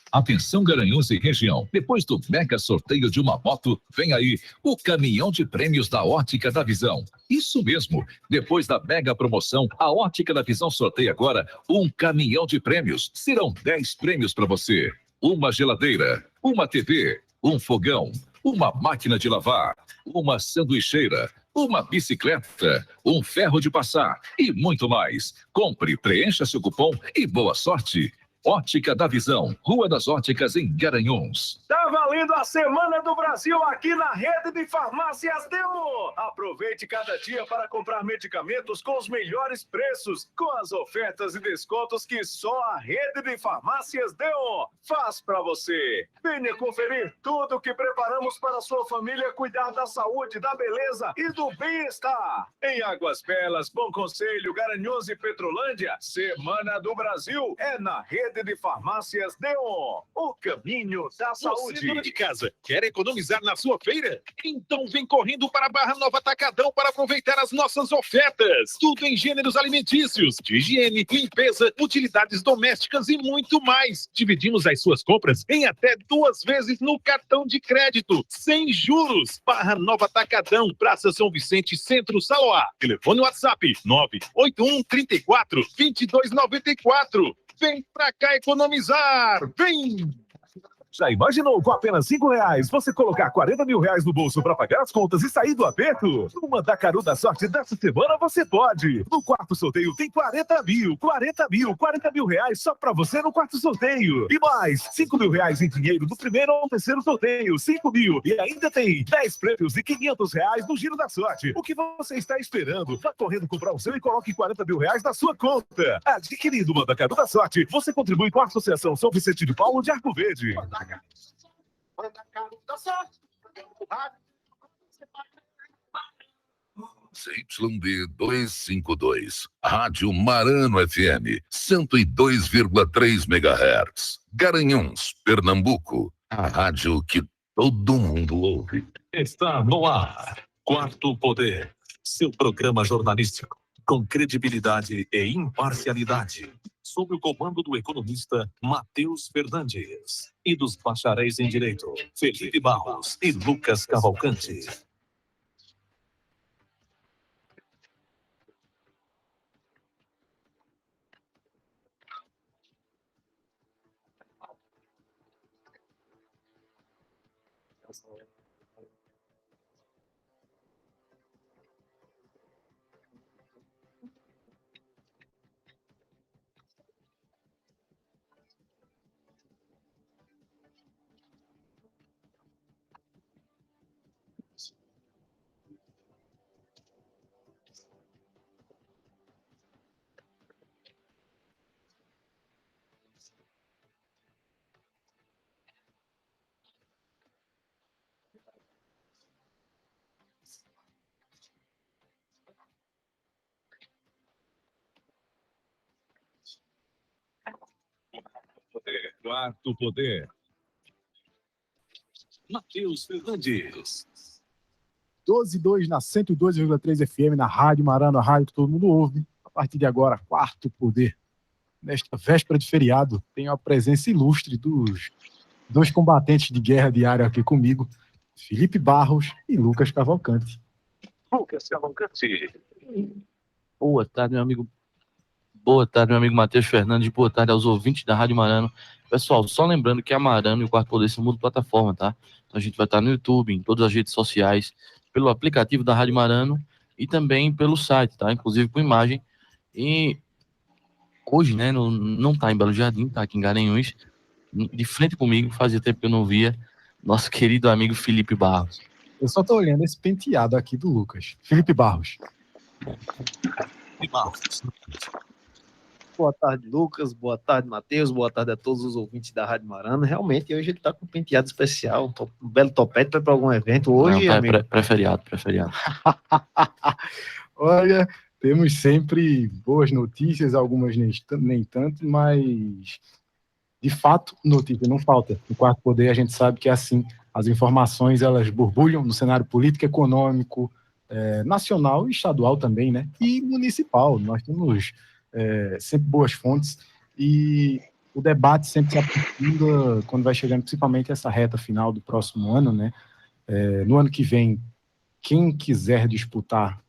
Atenção Garanhuns e região, depois do mega sorteio de uma moto, vem aí o caminhão de prêmios da Ótica da Visão. Isso mesmo, depois da mega promoção, a Ótica da Visão sorteia agora um caminhão de prêmios. Serão 10 prêmios para você. Uma geladeira, uma TV, um fogão, uma máquina de lavar, uma sanduicheira, uma bicicleta, um ferro de passar e muito mais. Compre, preencha seu cupom e boa sorte. Ótica da Visão, Rua das Óticas, em Garanhuns. Tá valendo a Semana do Brasil aqui na Rede de Farmácias Demo. Aproveite cada dia para comprar medicamentos com os melhores preços, com as ofertas e descontos que só a Rede de Farmácias Demo faz para você. Venha conferir tudo o que preparamos para a sua família cuidar da saúde, da beleza e do bem-estar. Em Águas Belas, Bom Conselho, Garanhuns e Petrolândia, Semana do Brasil é na Rede de Farmácias Deon, o caminho da saúde. Você, dona de casa, quer economizar na sua feira? Então vem correndo para a Barra Nova Atacadão para aproveitar as nossas ofertas. Tudo em gêneros alimentícios, de higiene, limpeza, utilidades domésticas e muito mais. Dividimos as suas compras em até 2 vezes no cartão de crédito, sem juros. Barra Nova Atacadão, Praça São Vicente, Centro, Saloá. Telefone WhatsApp 981 34 2294. Vem pra cá economizar! Vem! Já imaginou com apenas R$5 você colocar R$40 mil no bolso para pagar as contas e sair do aperto? No Mandacaru da Sorte dessa semana você pode. No quarto sorteio tem R$40 mil reais só para você no quarto sorteio. E mais, R$5 mil em dinheiro do primeiro ao terceiro sorteio, 5 mil. E ainda tem 10 prêmios e R$500 no Giro da Sorte. O que você está esperando? Vá correndo comprar o seu e coloque R$40 mil na sua conta. Adquirindo o Mandacaru da Sorte, você contribui com a Associação São Vicente de Paulo de Arco Verde. CYD 252, Rádio Marano FM, 102,3 MHz. Garanhuns, Pernambuco, a rádio que todo mundo ouve. Está no ar, Quarto Poder, seu programa jornalístico, com credibilidade e imparcialidade, sob o comando do economista Matheus Fernandes e dos bacharéis em Direito, Felipe Barros e Lucas Cavalcante. Quarto Poder. Matheus Fernandes. 12:02 na 102,3 FM, na Rádio Marano, a rádio que todo mundo ouve. A partir de agora, Quarto Poder. Nesta véspera de feriado, tenho a presença ilustre dos 2 combatentes de guerra diária aqui comigo, Felipe Barros e Lucas Cavalcante. Lucas Cavalcante. Boa tarde, meu amigo. Boa tarde, meu amigo Matheus Fernandes. Boa tarde aos ouvintes da Rádio Marano. Pessoal, só lembrando que a Marano e o Quarto Poder são multiplataforma, tá? Então a gente vai estar no YouTube, em todas as redes sociais, pelo aplicativo da Rádio Marano e também pelo site, tá? Inclusive com imagem. E hoje, né, não tá em Belo Jardim, tá aqui em Garanhuns. De frente comigo, fazia tempo que eu não via, nosso querido amigo Felipe Barros. Eu só tô olhando esse penteado aqui do Lucas. Felipe Barros. E Barros. Boa tarde, Lucas. Boa tarde, Matheus. Boa tarde a todos os ouvintes da Rádio Marano. Realmente, hoje ele está com um penteado especial, um belo topete para algum evento. Hoje, não, amigo... preferiado. Olha, temos sempre boas notícias, algumas nem tanto, mas de fato, notícia não falta. No Quarto Poder a gente sabe que é assim, as informações elas borbulham no cenário político, econômico, nacional e estadual também, né? E municipal. Nós temos sempre boas fontes. E o debate sempre se aprofunda quando vai chegando, principalmente essa reta final do próximo ano, né? No ano que vem, quem quiser disputar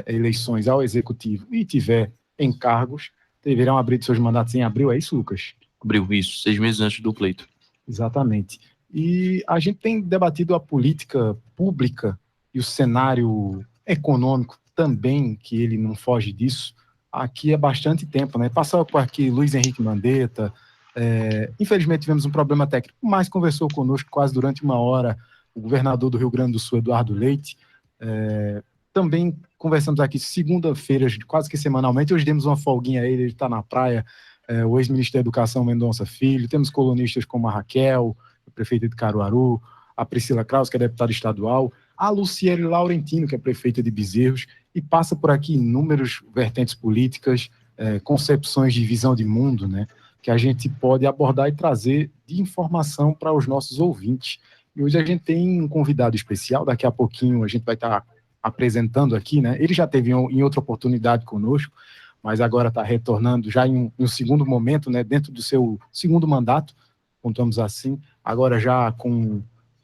eleições ao Executivo e tiver encargos, deverão abrir seus mandatos em abril, é isso, Lucas? Abriu isso, 6 meses antes do pleito. Exatamente. E a gente tem debatido a política pública e o cenário econômico também, que ele não foge disso, aqui há bastante tempo, né? Passou por aqui Luiz Henrique Mandetta, infelizmente tivemos um problema técnico, mas conversou conosco quase durante uma hora o governador do Rio Grande do Sul, Eduardo Leite. Também conversamos aqui segunda-feiras, quase que semanalmente. Hoje demos uma folguinha a ele está na praia, o ex-ministro da Educação, Mendonça Filho. Temos colunistas como a Raquel, a prefeita de Caruaru, a Priscila Kraus, que é deputada estadual, a Luciele Laurentino, que é prefeita de Bezerros, e passa por aqui inúmeras vertentes políticas, concepções de visão de mundo, né, que a gente pode abordar e trazer de informação para os nossos ouvintes. E hoje a gente tem um convidado especial, daqui a pouquinho a gente vai estar apresentando aqui, né? Ele já teve em outra oportunidade conosco, mas agora está retornando já em um segundo momento, né? Dentro do seu segundo mandato, contamos assim, agora já com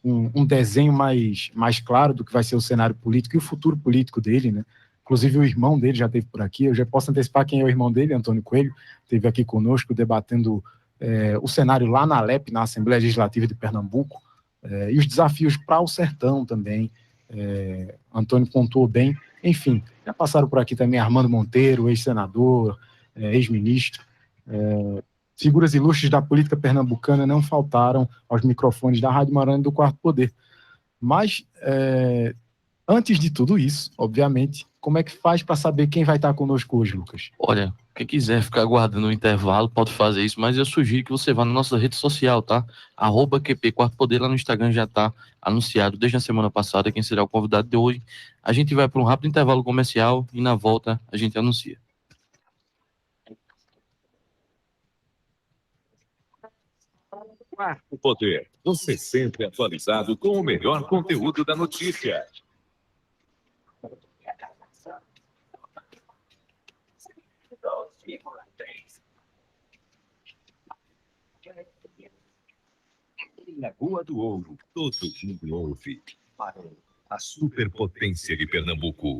um desenho mais claro do que vai ser o cenário político e o futuro político dele, né? Inclusive o irmão dele já esteve por aqui, eu já posso antecipar quem é o irmão dele, Antônio Coelho, esteve aqui conosco debatendo o cenário lá na Alep, na Assembleia Legislativa de Pernambuco, e os desafios para o sertão também. Antônio pontuou bem. Enfim, já passaram por aqui também Armando Monteiro, ex-senador, ex-ministro. Figuras ilustres da política pernambucana não faltaram aos microfones da Rádio Marano do Quarto Poder. Mas, antes de tudo isso, obviamente, como é que faz para saber quem vai estar conosco hoje, Lucas? Olha, quem quiser ficar aguardando o intervalo pode fazer isso, mas eu sugiro que você vá na nossa rede social, tá? @QP Quarto Poder, lá no Instagram já está anunciado desde a semana passada quem será o convidado de hoje. A gente vai para um rápido intervalo comercial e na volta a gente anuncia. Quarto Poder, você sempre atualizado com o melhor conteúdo da notícia. Na Rua do Ouro, todo mundo ouve. A superpotência de Pernambuco.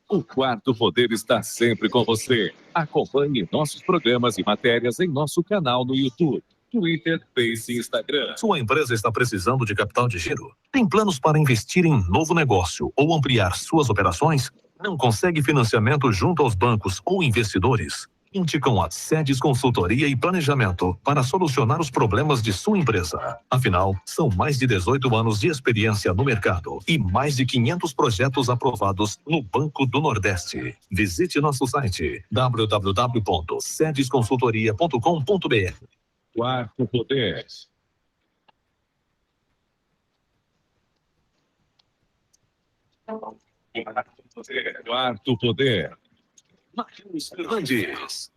O Quarto Poder está sempre com você. Acompanhe nossos programas e matérias em nosso canal no YouTube, Twitter, Face e Instagram. Sua empresa está precisando de capital de giro? Tem planos para investir em novo negócio ou ampliar suas operações? Não consegue financiamento junto aos bancos ou investidores? Conte com a Sedes Consultoria e Planejamento para solucionar os problemas de sua empresa. Afinal, são mais de 18 anos de experiência no mercado e mais de 500 projetos aprovados no Banco do Nordeste. Visite nosso site www.sedesconsultoria.com.br. Quarto Poder. Quarto Poder. Matheus Fernandes.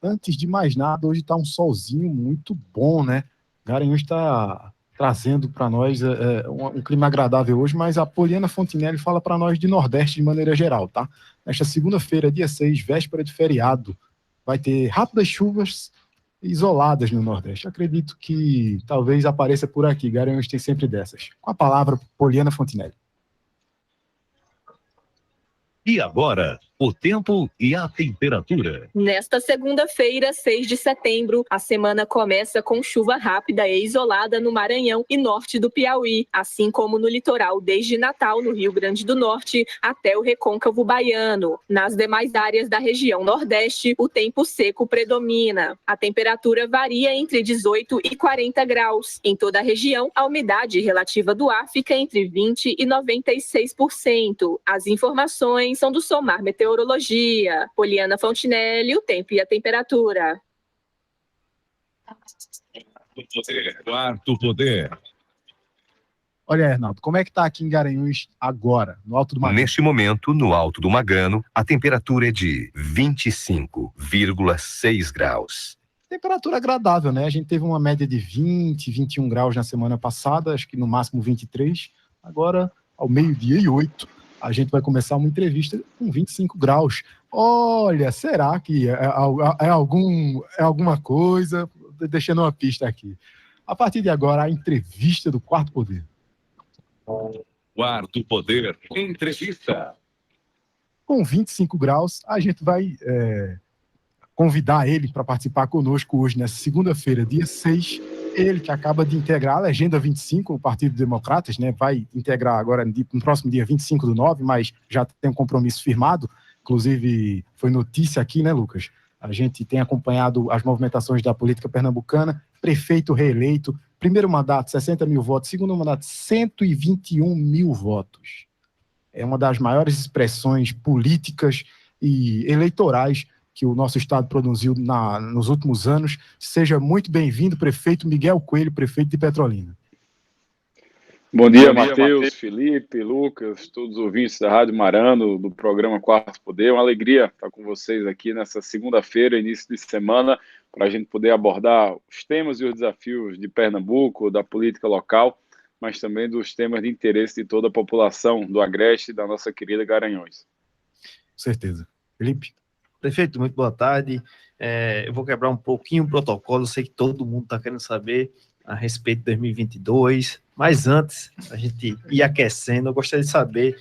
Antes de mais nada, hoje está um solzinho muito bom, né? Garanhuns está trazendo para nós um clima agradável hoje, mas a Poliana Fontinelli fala para nós de Nordeste de maneira geral, tá? Nesta segunda-feira, dia 6, véspera de feriado, vai ter rápidas chuvas isoladas no Nordeste. Acredito que talvez apareça por aqui. Garanhuns tem sempre dessas. Com a palavra, Poliana Fontinelli. E agora, o tempo e a temperatura. Nesta segunda-feira, 6 de setembro, a semana começa com chuva rápida e isolada no Maranhão e norte do Piauí, assim como no litoral desde Natal, no Rio Grande do Norte, até o Recôncavo Baiano. Nas demais áreas da região Nordeste, o tempo seco predomina. A temperatura varia entre 18 e 40 graus. Em toda a região, a umidade relativa do ar fica entre 20 e 96%. As informações são do Somar Meteorologia. Poliana Fontinelli, o tempo e a temperatura. Quarto Poder. Olha, Arnaldo, como é que está aqui em Garanhuns agora, no Alto do Magano? Neste momento, no Alto do Magano, a temperatura é de 25,6 graus. Temperatura agradável, né? A gente teve uma média de 20, 21 graus na semana passada, acho que no máximo 23. Agora, ao meio-dia e 8, a gente vai começar uma entrevista com 25 graus. Olha, será que é alguma coisa? Deixando uma pista aqui. A partir de agora, a entrevista do Quarto Poder. Quarto Poder, entrevista. Com 25 graus, a gente vai convidar ele para participar conosco hoje, nessa segunda-feira, dia 6. Ele que acaba de integrar a Legenda 25, o Partido Democratas, né? Vai integrar agora no próximo dia 25/9, mas já tem um compromisso firmado. Inclusive, foi notícia aqui, né, Lucas? A gente tem acompanhado as movimentações da política pernambucana. Prefeito reeleito, primeiro mandato, 60 mil votos, segundo mandato, 121 mil votos. É uma das maiores expressões políticas e eleitorais que o nosso estado produziu nos últimos anos. Seja muito bem-vindo, prefeito Miguel Coelho, prefeito de Petrolina. Bom dia, Matheus, Felipe, Lucas, todos os ouvintes da Rádio Marano, do programa Quarto Poder. Uma alegria estar com vocês aqui nessa segunda-feira, início de semana, para a gente poder abordar os temas e os desafios de Pernambuco, da política local, mas também dos temas de interesse de toda a população do Agreste e da nossa querida Garanhuns. Com certeza. Felipe? Prefeito, muito boa tarde. Eu vou quebrar um pouquinho o protocolo, eu sei que todo mundo está querendo saber a respeito de 2022, mas antes a gente ir aquecendo, eu gostaria de saber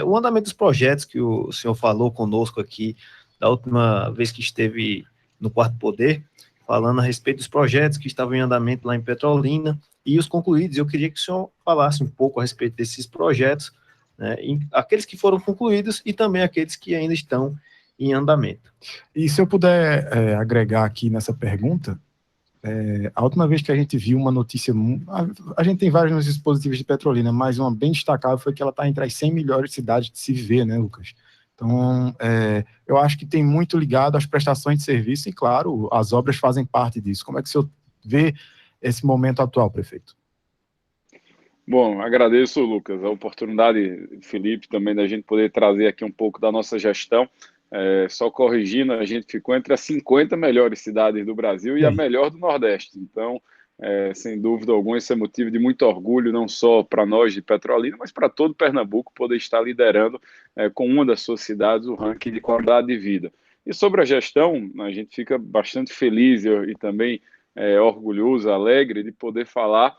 o andamento dos projetos que o senhor falou conosco aqui, da última vez que esteve no Quarto Poder, falando a respeito dos projetos que estavam em andamento lá em Petrolina e os concluídos. Eu queria que o senhor falasse um pouco a respeito desses projetos, né, aqueles que foram concluídos e também aqueles que ainda estão em andamento. E se eu puder agregar aqui nessa pergunta, a última vez que a gente viu uma notícia, a gente tem vários dispositivos de Petrolina, mas uma bem destacável foi que ela está entre as 100 melhores cidades de se viver, né, Lucas? Então, eu acho que tem muito ligado às prestações de serviço e, claro, as obras fazem parte disso. Como é que o senhor vê esse momento atual, prefeito? Bom, agradeço, Lucas, a oportunidade, Felipe, também da gente poder trazer aqui um pouco da nossa gestão. Só corrigindo, a gente ficou entre as 50 melhores cidades do Brasil e a melhor do Nordeste. Então, sem dúvida alguma, esse é motivo de muito orgulho, não só para nós de Petrolina, mas para todo Pernambuco poder estar liderando com uma das suas cidades o ranking de qualidade de vida. E sobre a gestão, a gente fica bastante feliz e também orgulhoso, alegre de poder falar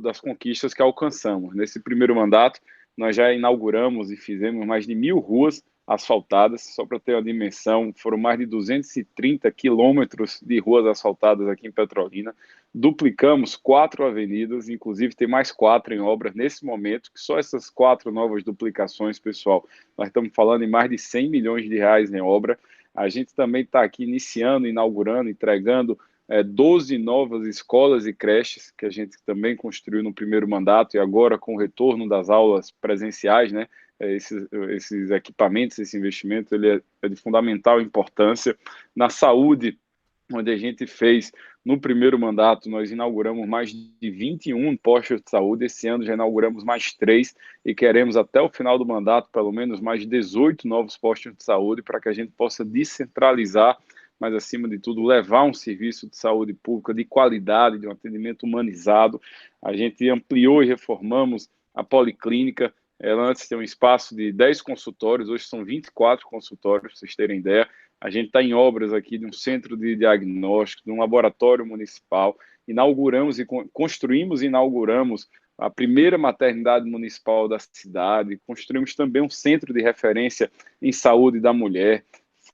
das conquistas que alcançamos. Nesse primeiro mandato, nós já inauguramos e fizemos mais de 1.000 ruas asfaltadas. Só para ter uma dimensão, foram mais de 230 quilômetros de ruas asfaltadas aqui em Petrolina. Duplicamos 4 avenidas, inclusive tem mais 4 em obras nesse momento, que só essas 4 novas duplicações, pessoal, nós estamos falando em mais de 100 milhões de reais em obra. A gente também está aqui iniciando, inaugurando, entregando 12 novas escolas e creches, que a gente também construiu no primeiro mandato, e agora com o retorno das aulas presenciais, né? Esses equipamentos, esse investimento, ele é de fundamental importância. Na saúde, onde a gente fez, no primeiro mandato, nós inauguramos mais de 21 postos de saúde, esse ano já inauguramos mais 3, e queremos até o final do mandato, pelo menos mais 18 novos postos de saúde, para que a gente possa descentralizar, mas acima de tudo, levar um serviço de saúde pública de qualidade, de um atendimento humanizado. A gente ampliou e reformamos a policlínica. Ela antes tinha um espaço de 10 consultórios, hoje são 24 consultórios, para vocês terem ideia. A gente está em obras aqui de um centro de diagnóstico, de um laboratório municipal. Construímos e inauguramos a primeira maternidade municipal da cidade. Construímos também um centro de referência em saúde da mulher.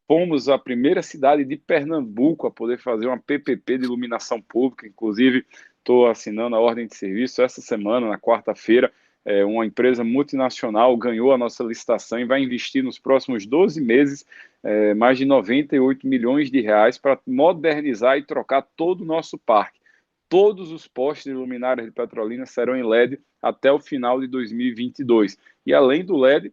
Fomos a primeira cidade de Pernambuco a poder fazer uma PPP de iluminação pública. Inclusive, estou assinando a ordem de serviço essa semana, na quarta-feira. Uma empresa multinacional ganhou a nossa licitação e vai investir nos próximos 12 meses mais de 98 milhões de reais para modernizar e trocar todo o nosso parque. Todos os postes de luminárias de Petrolina serão em LED até o final de 2022. E além do LED,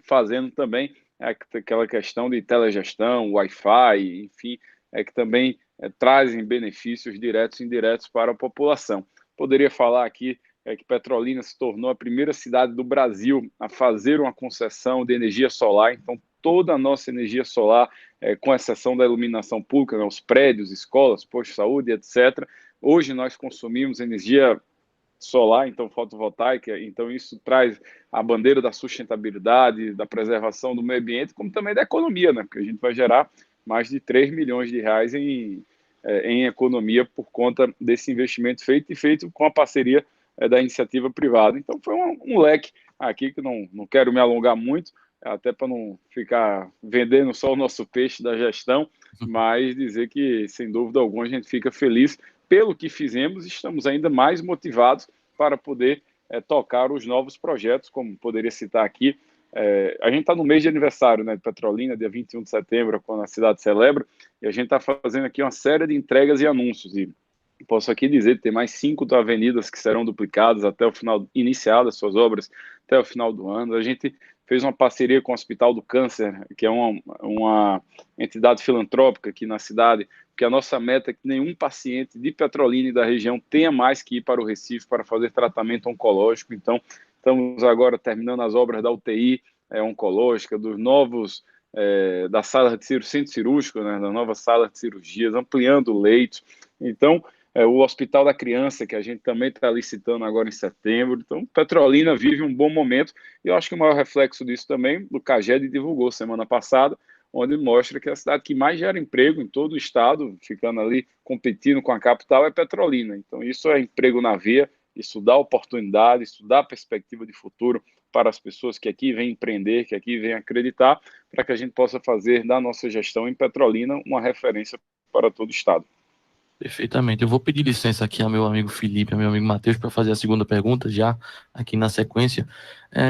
fazendo também aquela questão de telegestão, Wi-Fi, enfim, que também trazem benefícios diretos e indiretos para a população. Poderia falar aqui que Petrolina se tornou a primeira cidade do Brasil a fazer uma concessão de energia solar. Então, toda a nossa energia solar, com exceção da iluminação pública, né, os prédios, escolas, postos de saúde, etc. Hoje nós consumimos energia solar, então fotovoltaica, então isso traz a bandeira da sustentabilidade, da preservação do meio ambiente, como também da economia, né? Porque a gente vai gerar mais de 3 milhões de reais em economia por conta desse investimento feito com a parceria da iniciativa privada. Então foi um leque aqui que não quero me alongar muito, até para não ficar vendendo só o nosso peixe da gestão, mas dizer que, sem dúvida alguma, a gente fica feliz pelo que fizemos e estamos ainda mais motivados para poder tocar os novos projetos, como poderia citar aqui. A gente está no mês de aniversário, né, de Petrolina, dia 21 de setembro, quando a cidade celebra, e a gente está fazendo aqui uma série de entregas e anúncios. E posso aqui dizer que tem mais 5 avenidas que serão duplicadas até o final, inicial das suas obras, até o final do ano. A gente fez uma parceria com o Hospital do Câncer, que é uma entidade filantrópica aqui na cidade, porque a nossa meta é que nenhum paciente de Petrolina e da região tenha mais que ir para o Recife para fazer tratamento oncológico. Então, estamos agora terminando as obras da UTI oncológica, dos novos, da sala de centro cirúrgico, né, da nova sala de cirurgias, ampliando leitos. Então, o Hospital da Criança, que a gente também está licitando agora em setembro. Então, Petrolina vive um bom momento, e eu acho que o maior reflexo disso também, o CAGED divulgou semana passada, onde mostra que a cidade que mais gera emprego em todo o estado, ficando ali competindo com a capital, é Petrolina. Então, isso é emprego na veia, isso dá oportunidade, isso dá perspectiva de futuro para as pessoas que aqui vêm empreender, que aqui vêm acreditar, para que a gente possa fazer da nossa gestão em Petrolina uma referência para todo o estado. Perfeitamente. Eu vou pedir licença aqui ao meu amigo Felipe, ao meu amigo Matheus, para fazer a segunda pergunta, já aqui na sequência.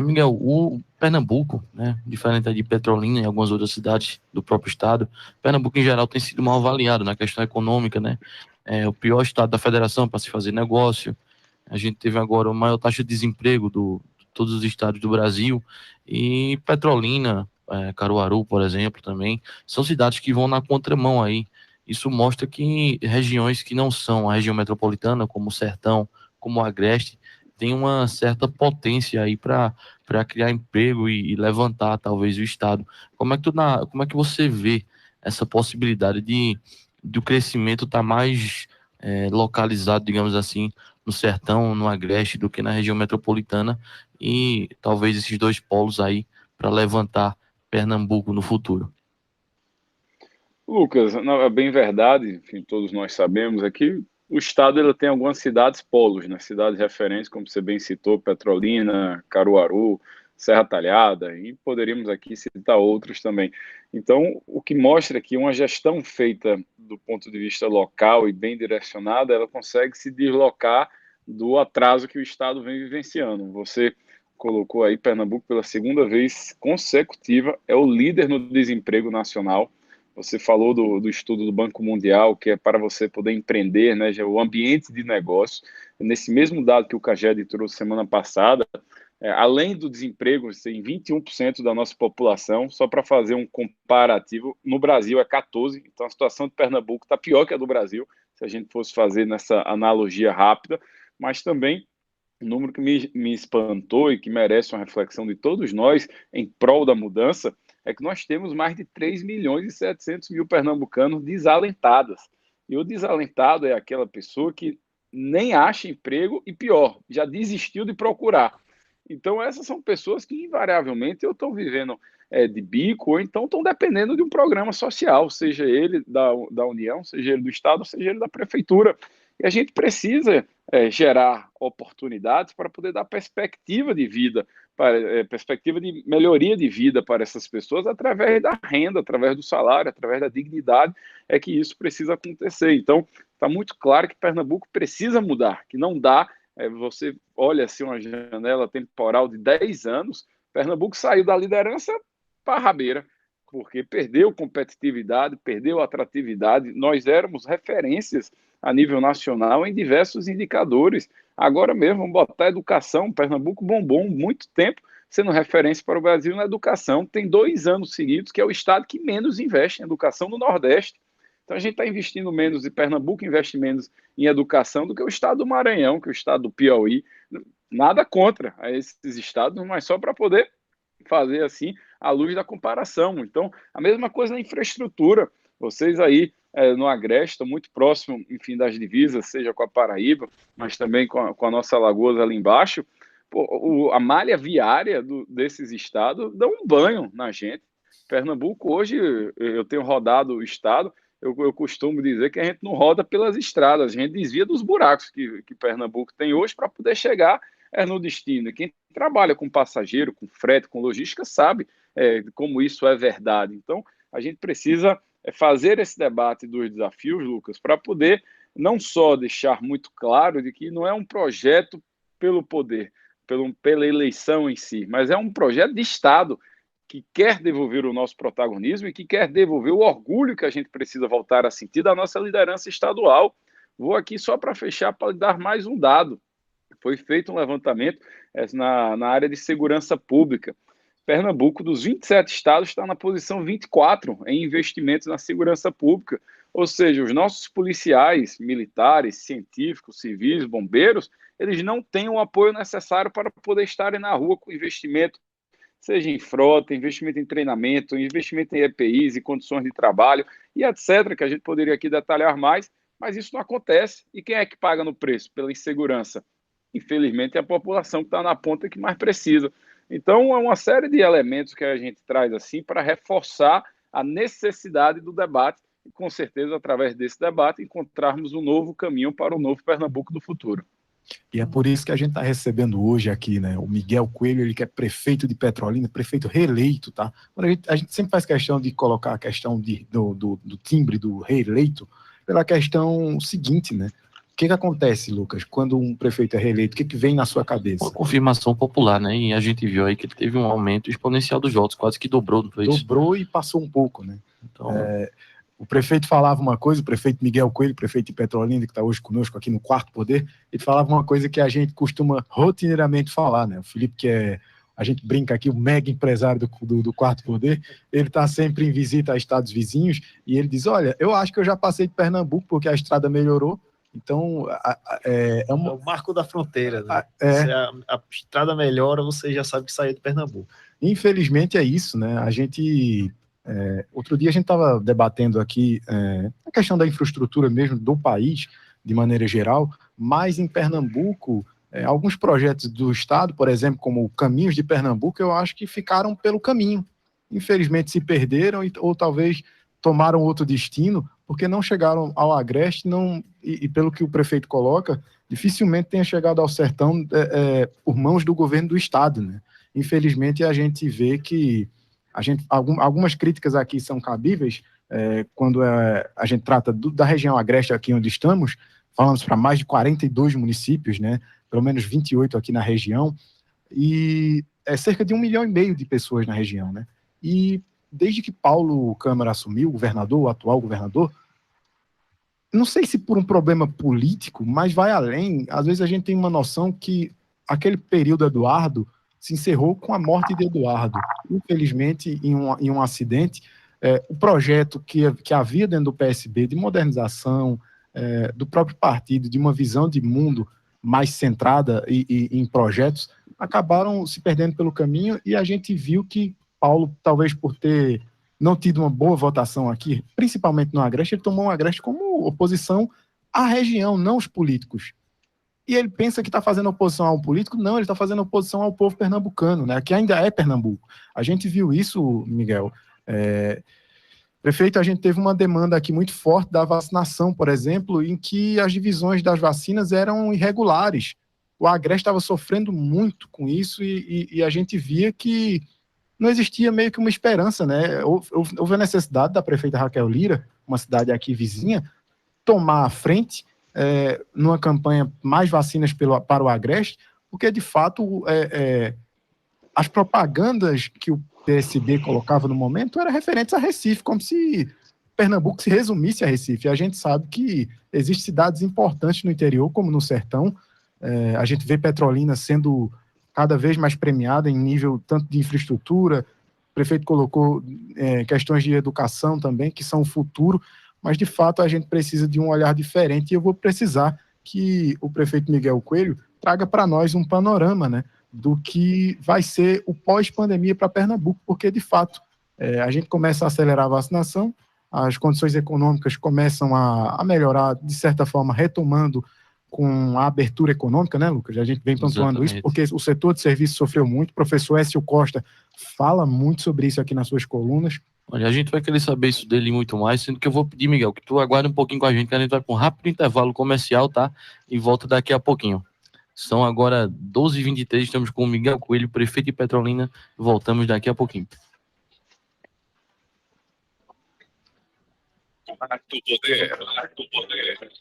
Miguel, o Pernambuco, né, diferente de Petrolina e algumas outras cidades do próprio estado, Pernambuco, em geral, tem sido mal avaliado na questão econômica, né? É o pior estado da federação para se fazer negócio. A gente teve agora a maior taxa de desemprego de todos os estados do Brasil. E Petrolina, Caruaru, por exemplo, também, são cidades que vão na contramão aí. Isso mostra que regiões que não são a região metropolitana, como o Sertão, como o Agreste, tem uma certa potência aí para criar emprego e levantar talvez o estado. Como é que você vê essa possibilidade do crescimento estar mais localizado, digamos assim, no Sertão, no Agreste, do que na região metropolitana, e talvez esses dois polos aí para levantar Pernambuco no futuro? Lucas, não, é bem verdade, enfim, todos nós sabemos aqui, o estado ele tem algumas cidades polos, né? Cidades referentes, como você bem citou, Petrolina, Caruaru, Serra Talhada, e poderíamos aqui citar outros também. Então, o que mostra que uma gestão feita do ponto de vista local e bem direcionada, ela consegue se deslocar do atraso que o estado vem vivenciando. Você colocou aí Pernambuco pela segunda vez consecutiva, é o líder no desemprego nacional. Você falou do estudo do Banco Mundial, que é para você poder empreender, né, o ambiente de negócio. Nesse mesmo dado que o CAGED trouxe semana passada, além do desemprego, em 21% da nossa população, só para fazer um comparativo, no Brasil é 14%, então a situação de Pernambuco está pior que a do Brasil, se a gente fosse fazer nessa analogia rápida, mas também um número que me espantou e que merece uma reflexão de todos nós em prol da mudança, é que nós temos mais de 3 milhões e 700 mil pernambucanos desalentadas. E o desalentado é aquela pessoa que nem acha emprego e, pior, já desistiu de procurar. Então, essas são pessoas que, invariavelmente, eu estou vivendo de bico, ou então estão dependendo de um programa social, seja ele da União, seja ele do Estado, seja ele da Prefeitura. E a gente precisa gerar oportunidades para poder dar perspectiva de vida, perspectiva de melhoria de vida para essas pessoas através da renda, através do salário, através da dignidade, é que isso precisa acontecer. Então, está muito claro que Pernambuco precisa mudar, que não dá, você olha assim uma janela temporal de 10 anos, Pernambuco saiu da liderança para a rabeira, porque perdeu competitividade, perdeu atratividade, nós éramos referências a nível nacional em diversos indicadores. Agora mesmo, vamos botar educação, Pernambuco bombou muito tempo sendo referência para o Brasil na educação. Tem 2 anos seguidos que é o estado que menos investe em educação no Nordeste. Então a gente está investindo menos e Pernambuco investe menos em educação do que o estado do Maranhão, que é o estado do Piauí. Nada contra a esses estados, mas só para poder fazer assim à luz da comparação. Então, a mesma coisa na infraestrutura. Vocês aí no Agreste, estão muito próximo, enfim, das divisas, seja com a Paraíba, mas também com a nossa Alagoas ali embaixo. Pô, a malha viária desses estados dá um banho na gente. Pernambuco, hoje, eu tenho rodado o estado, eu costumo dizer que a gente não roda pelas estradas, a gente desvia dos buracos que Pernambuco tem hoje para poder chegar no destino. Quem trabalha com passageiro, com frete, com logística, sabe como isso é verdade. Então, a gente precisa fazer esse debate dos desafios, Lucas, para poder não só deixar muito claro de que não é um projeto pelo poder, pela eleição em si, mas é um projeto de Estado que quer devolver o nosso protagonismo e que quer devolver o orgulho que a gente precisa voltar a sentir da nossa liderança estadual. Vou aqui só para fechar, para dar mais um dado. Foi feito um levantamento na área de segurança pública. Pernambuco, dos 27 estados, está na posição 24 em investimentos na segurança pública. Ou seja, os nossos policiais, militares, científicos, civis, bombeiros, eles não têm o apoio necessário para poder estarem na rua com investimento, seja em frota, investimento em treinamento, investimento em EPIs e condições de trabalho, e etc., que a gente poderia aqui detalhar mais, mas isso não acontece. E quem é que paga no preço pela insegurança? Infelizmente, é a população que está na ponta que mais precisa. Então, é uma série de elementos que a gente traz assim para reforçar a necessidade do debate e, com certeza, através desse debate, encontrarmos um novo caminho para o novo Pernambuco do futuro. E é por isso que a gente está recebendo hoje aqui, né, o Miguel Coelho, ele que é prefeito de Petrolina, prefeito reeleito, tá? A gente sempre faz questão de colocar a questão do timbre do reeleito pela questão seguinte, né? O que acontece, Lucas, quando um prefeito é reeleito? O que vem na sua cabeça? Uma confirmação popular, né? E a gente viu aí que ele teve um aumento exponencial dos votos, quase que dobrou, não foi isso? Dobrou e passou um pouco, né? Então, o prefeito falava uma coisa, o prefeito Miguel Coelho, prefeito de Petrolina, que está hoje conosco aqui no Quarto Poder, ele falava uma coisa que a gente costuma rotineiramente falar, né? O Felipe, que a gente brinca aqui, o mega empresário do Quarto Poder, ele está sempre em visita a estados vizinhos, e ele diz, olha, eu acho que eu já passei de Pernambuco porque a estrada melhorou, então é o marco da fronteira, né? Se a estrada melhora, você já sabe que saiu de Pernambuco. Infelizmente é isso, né? A gente... outro dia a gente estava debatendo aqui a questão da infraestrutura mesmo do país, de maneira geral, mas em Pernambuco, alguns projetos do Estado, por exemplo, como Caminhos de Pernambuco, eu acho que ficaram pelo caminho. Infelizmente se perderam ou talvez tomaram outro destino, porque não chegaram ao Agreste, e pelo que o prefeito coloca, dificilmente tenha chegado ao sertão por mãos do governo do Estado, né? Infelizmente a gente vê que algumas críticas aqui são cabíveis, quando a gente trata da região Agreste aqui onde estamos, falamos para mais de 42 municípios, né, pelo menos 28 aqui na região, e é cerca de 1,5 milhão de pessoas na região, né? E desde que Paulo Câmara assumiu, o atual governador, não sei se por um problema político, mas vai além, às vezes a gente tem uma noção que aquele período Eduardo se encerrou com a morte de Eduardo. Infelizmente, em um acidente, o projeto que havia dentro do PSB de modernização, do próprio partido, de uma visão de mundo mais centrada em projetos, acabaram se perdendo pelo caminho, e a gente viu que Paulo, talvez por ter não tido uma boa votação aqui, principalmente no Agreste, ele tomou o Agreste como oposição à região, não os políticos. E ele pensa que está fazendo oposição ao político, não, ele está fazendo oposição ao povo pernambucano, né, que ainda é Pernambuco. A gente viu isso, Miguel. Prefeito, a gente teve uma demanda aqui muito forte da vacinação, por exemplo, em que as divisões das vacinas eram irregulares. O Agreste estava sofrendo muito com isso e a gente via que não existia meio que uma esperança, né? Houve a necessidade da prefeita Raquel Lira, uma cidade aqui vizinha, tomar a frente numa campanha mais vacinas para o Agreste, porque, de fato, as propagandas que o PSB colocava no momento eram referentes a Recife, como se Pernambuco se resumisse a Recife. A gente sabe que existem cidades importantes no interior, como no Sertão. A gente vê Petrolina sendo cada vez mais premiada em nível tanto de infraestrutura, o prefeito colocou questões de educação também, que são o futuro, mas de fato a gente precisa de um olhar diferente, e eu vou precisar que o prefeito Miguel Coelho traga para nós um panorama, né, do que vai ser o pós-pandemia para Pernambuco, porque de fato a gente começa a acelerar a vacinação, as condições econômicas começam a melhorar, de certa forma, retomando com a abertura econômica, né, Lucas? A gente vem pontuando isso, porque o setor de serviço sofreu muito. O professor Écio Costa fala muito sobre isso aqui nas suas colunas. Olha, a gente vai querer saber isso dele muito mais, sendo que eu vou pedir, Miguel, que tu aguarde um pouquinho com a gente vai para um rápido intervalo comercial, tá? E volta daqui a pouquinho. São agora 12h23, estamos com o Miguel Coelho, prefeito de Petrolina. Voltamos daqui a pouquinho. Quarto poder, quarto poder.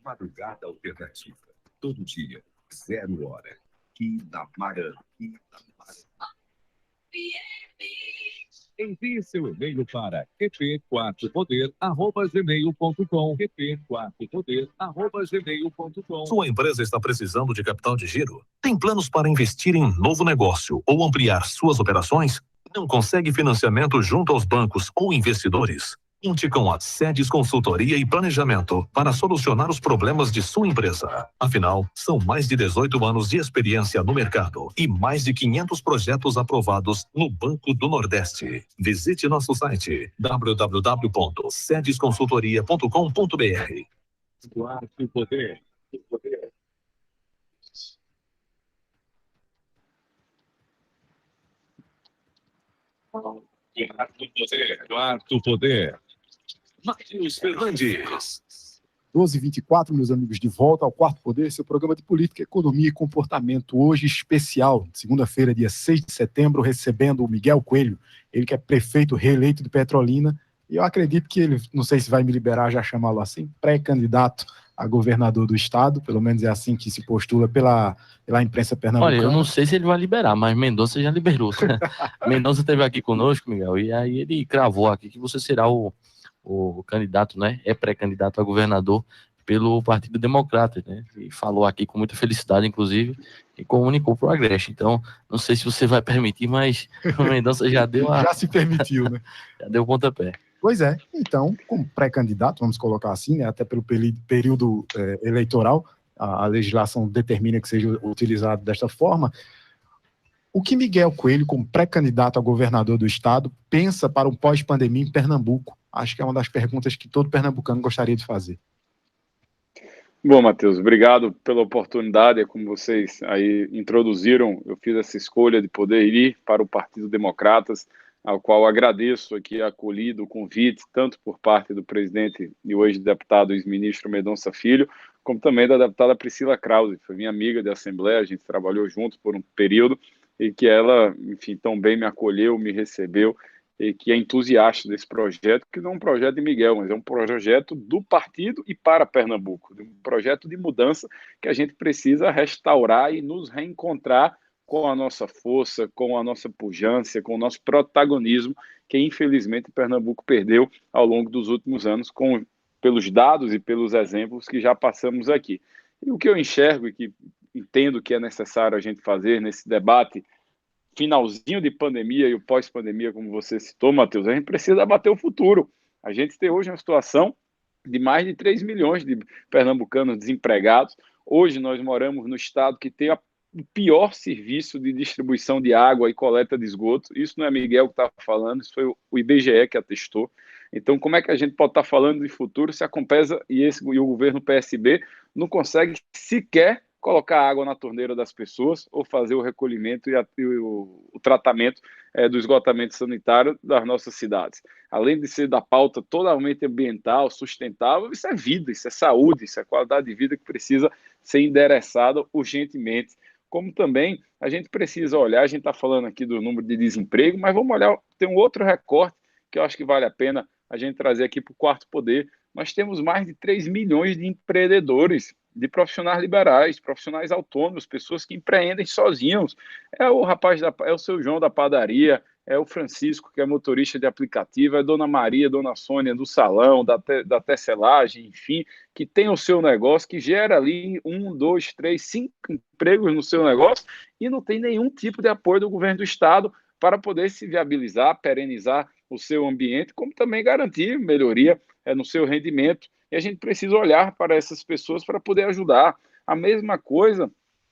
Madrugada alternativa. Todo dia, 0 hora. Aqui na Marana. Envie seu e-mail para rp4poder@gmail.com. rp4poder@gmail.com. Sua empresa está precisando de capital de giro? Tem planos para investir em novo negócio ou ampliar suas operações? Não consegue financiamento junto aos bancos ou investidores? Conte com a Sedes Consultoria e Planejamento para solucionar os problemas de sua empresa. Afinal, são mais de 18 anos de experiência no mercado e mais de 500 projetos aprovados no Banco do Nordeste. Visite nosso site www.sedesconsultoria.com.br. Quarto poder. Quarto poder. Matheus Fernandes. 12h24, meus amigos, de volta ao Quarto Poder, seu programa de política, economia e comportamento. Hoje especial, segunda-feira, dia 6 de setembro, recebendo o Miguel Coelho, ele que é prefeito reeleito de Petrolina, e eu acredito que ele, não sei se vai me liberar já chamá-lo assim, pré-candidato a governador do estado, pelo menos é assim que se postula pela imprensa pernambucana. Olha, eu não sei se ele vai liberar, mas Mendonça já liberou. Mendonça esteve aqui conosco, Miguel, e aí ele cravou aqui que você será o candidato, né? É pré-candidato a governador pelo Partido Democrata, né? E falou aqui com muita felicidade, inclusive, e comunicou para o Agreste. Então, não sei se você vai permitir, mas o Mendonça já deu já se permitiu, né? Já deu o pontapé. Pois é. Então, como pré-candidato, vamos colocar assim, né? Até pelo período eleitoral, a legislação determina que seja utilizado desta forma. O que Miguel Coelho, como pré-candidato a governador do estado, pensa para o pós-pandemia em Pernambuco? Acho que é uma das perguntas que todo pernambucano gostaria de fazer. Bom, Matheus, obrigado pela oportunidade. É como vocês aí introduziram, eu fiz essa escolha de poder ir para o Partido Democratas, ao qual agradeço aqui acolhido o convite, tanto por parte do presidente e hoje deputado ex-ministro Mendonça Filho, como também da deputada Priscila Krause, foi minha amiga de Assembleia, a gente trabalhou junto por um período, e que ela, enfim, tão bem me acolheu, me recebeu, e que é entusiasta desse projeto, que não é um projeto de Miguel, mas é um projeto do partido e para Pernambuco, um projeto de mudança que a gente precisa restaurar e nos reencontrar com a nossa força, com a nossa pujança, com o nosso protagonismo, que infelizmente Pernambuco perdeu ao longo dos últimos anos, pelos dados e pelos exemplos que já passamos aqui. E o que eu enxergo e que entendo que é necessário a gente fazer nesse debate finalzinho de pandemia e o pós-pandemia, como você citou, Matheus, a gente precisa debater o futuro. A gente tem hoje uma situação de mais de 3 milhões de pernambucanos desempregados. Hoje nós moramos no estado que tem o pior serviço de distribuição de água e coleta de esgoto. Isso não é Miguel que está falando, isso foi o IBGE que atestou. Então, como é que a gente pode estar falando de futuro se a Compesa e o governo PSB não conseguem sequer colocar água na torneira das pessoas ou fazer o recolhimento e o tratamento do esgotamento sanitário das nossas cidades? Além de ser da pauta totalmente ambiental, sustentável, isso é vida, isso é saúde, isso é qualidade de vida que precisa ser endereçada urgentemente. Como também a gente precisa olhar, a gente está falando aqui do número de desemprego, mas vamos olhar, tem um outro recorte que eu acho que vale a pena a gente trazer aqui para o Quarto Poder. Nós temos mais de 3 milhões de empreendedores, de profissionais liberais, profissionais autônomos, pessoas que empreendem sozinhos. É o rapaz, é o seu João da padaria, é o Francisco, que é motorista de aplicativo, é a Dona Maria, Dona Sônia do salão, da tecelagem, enfim, que tem o seu negócio, que gera ali 1, 2, 3, 5 empregos no seu negócio e não tem nenhum tipo de apoio do governo do estado para poder se viabilizar, perenizar o seu ambiente, como também garantir melhoria no seu rendimento e a gente precisa olhar para essas pessoas para poder ajudar. A mesma coisa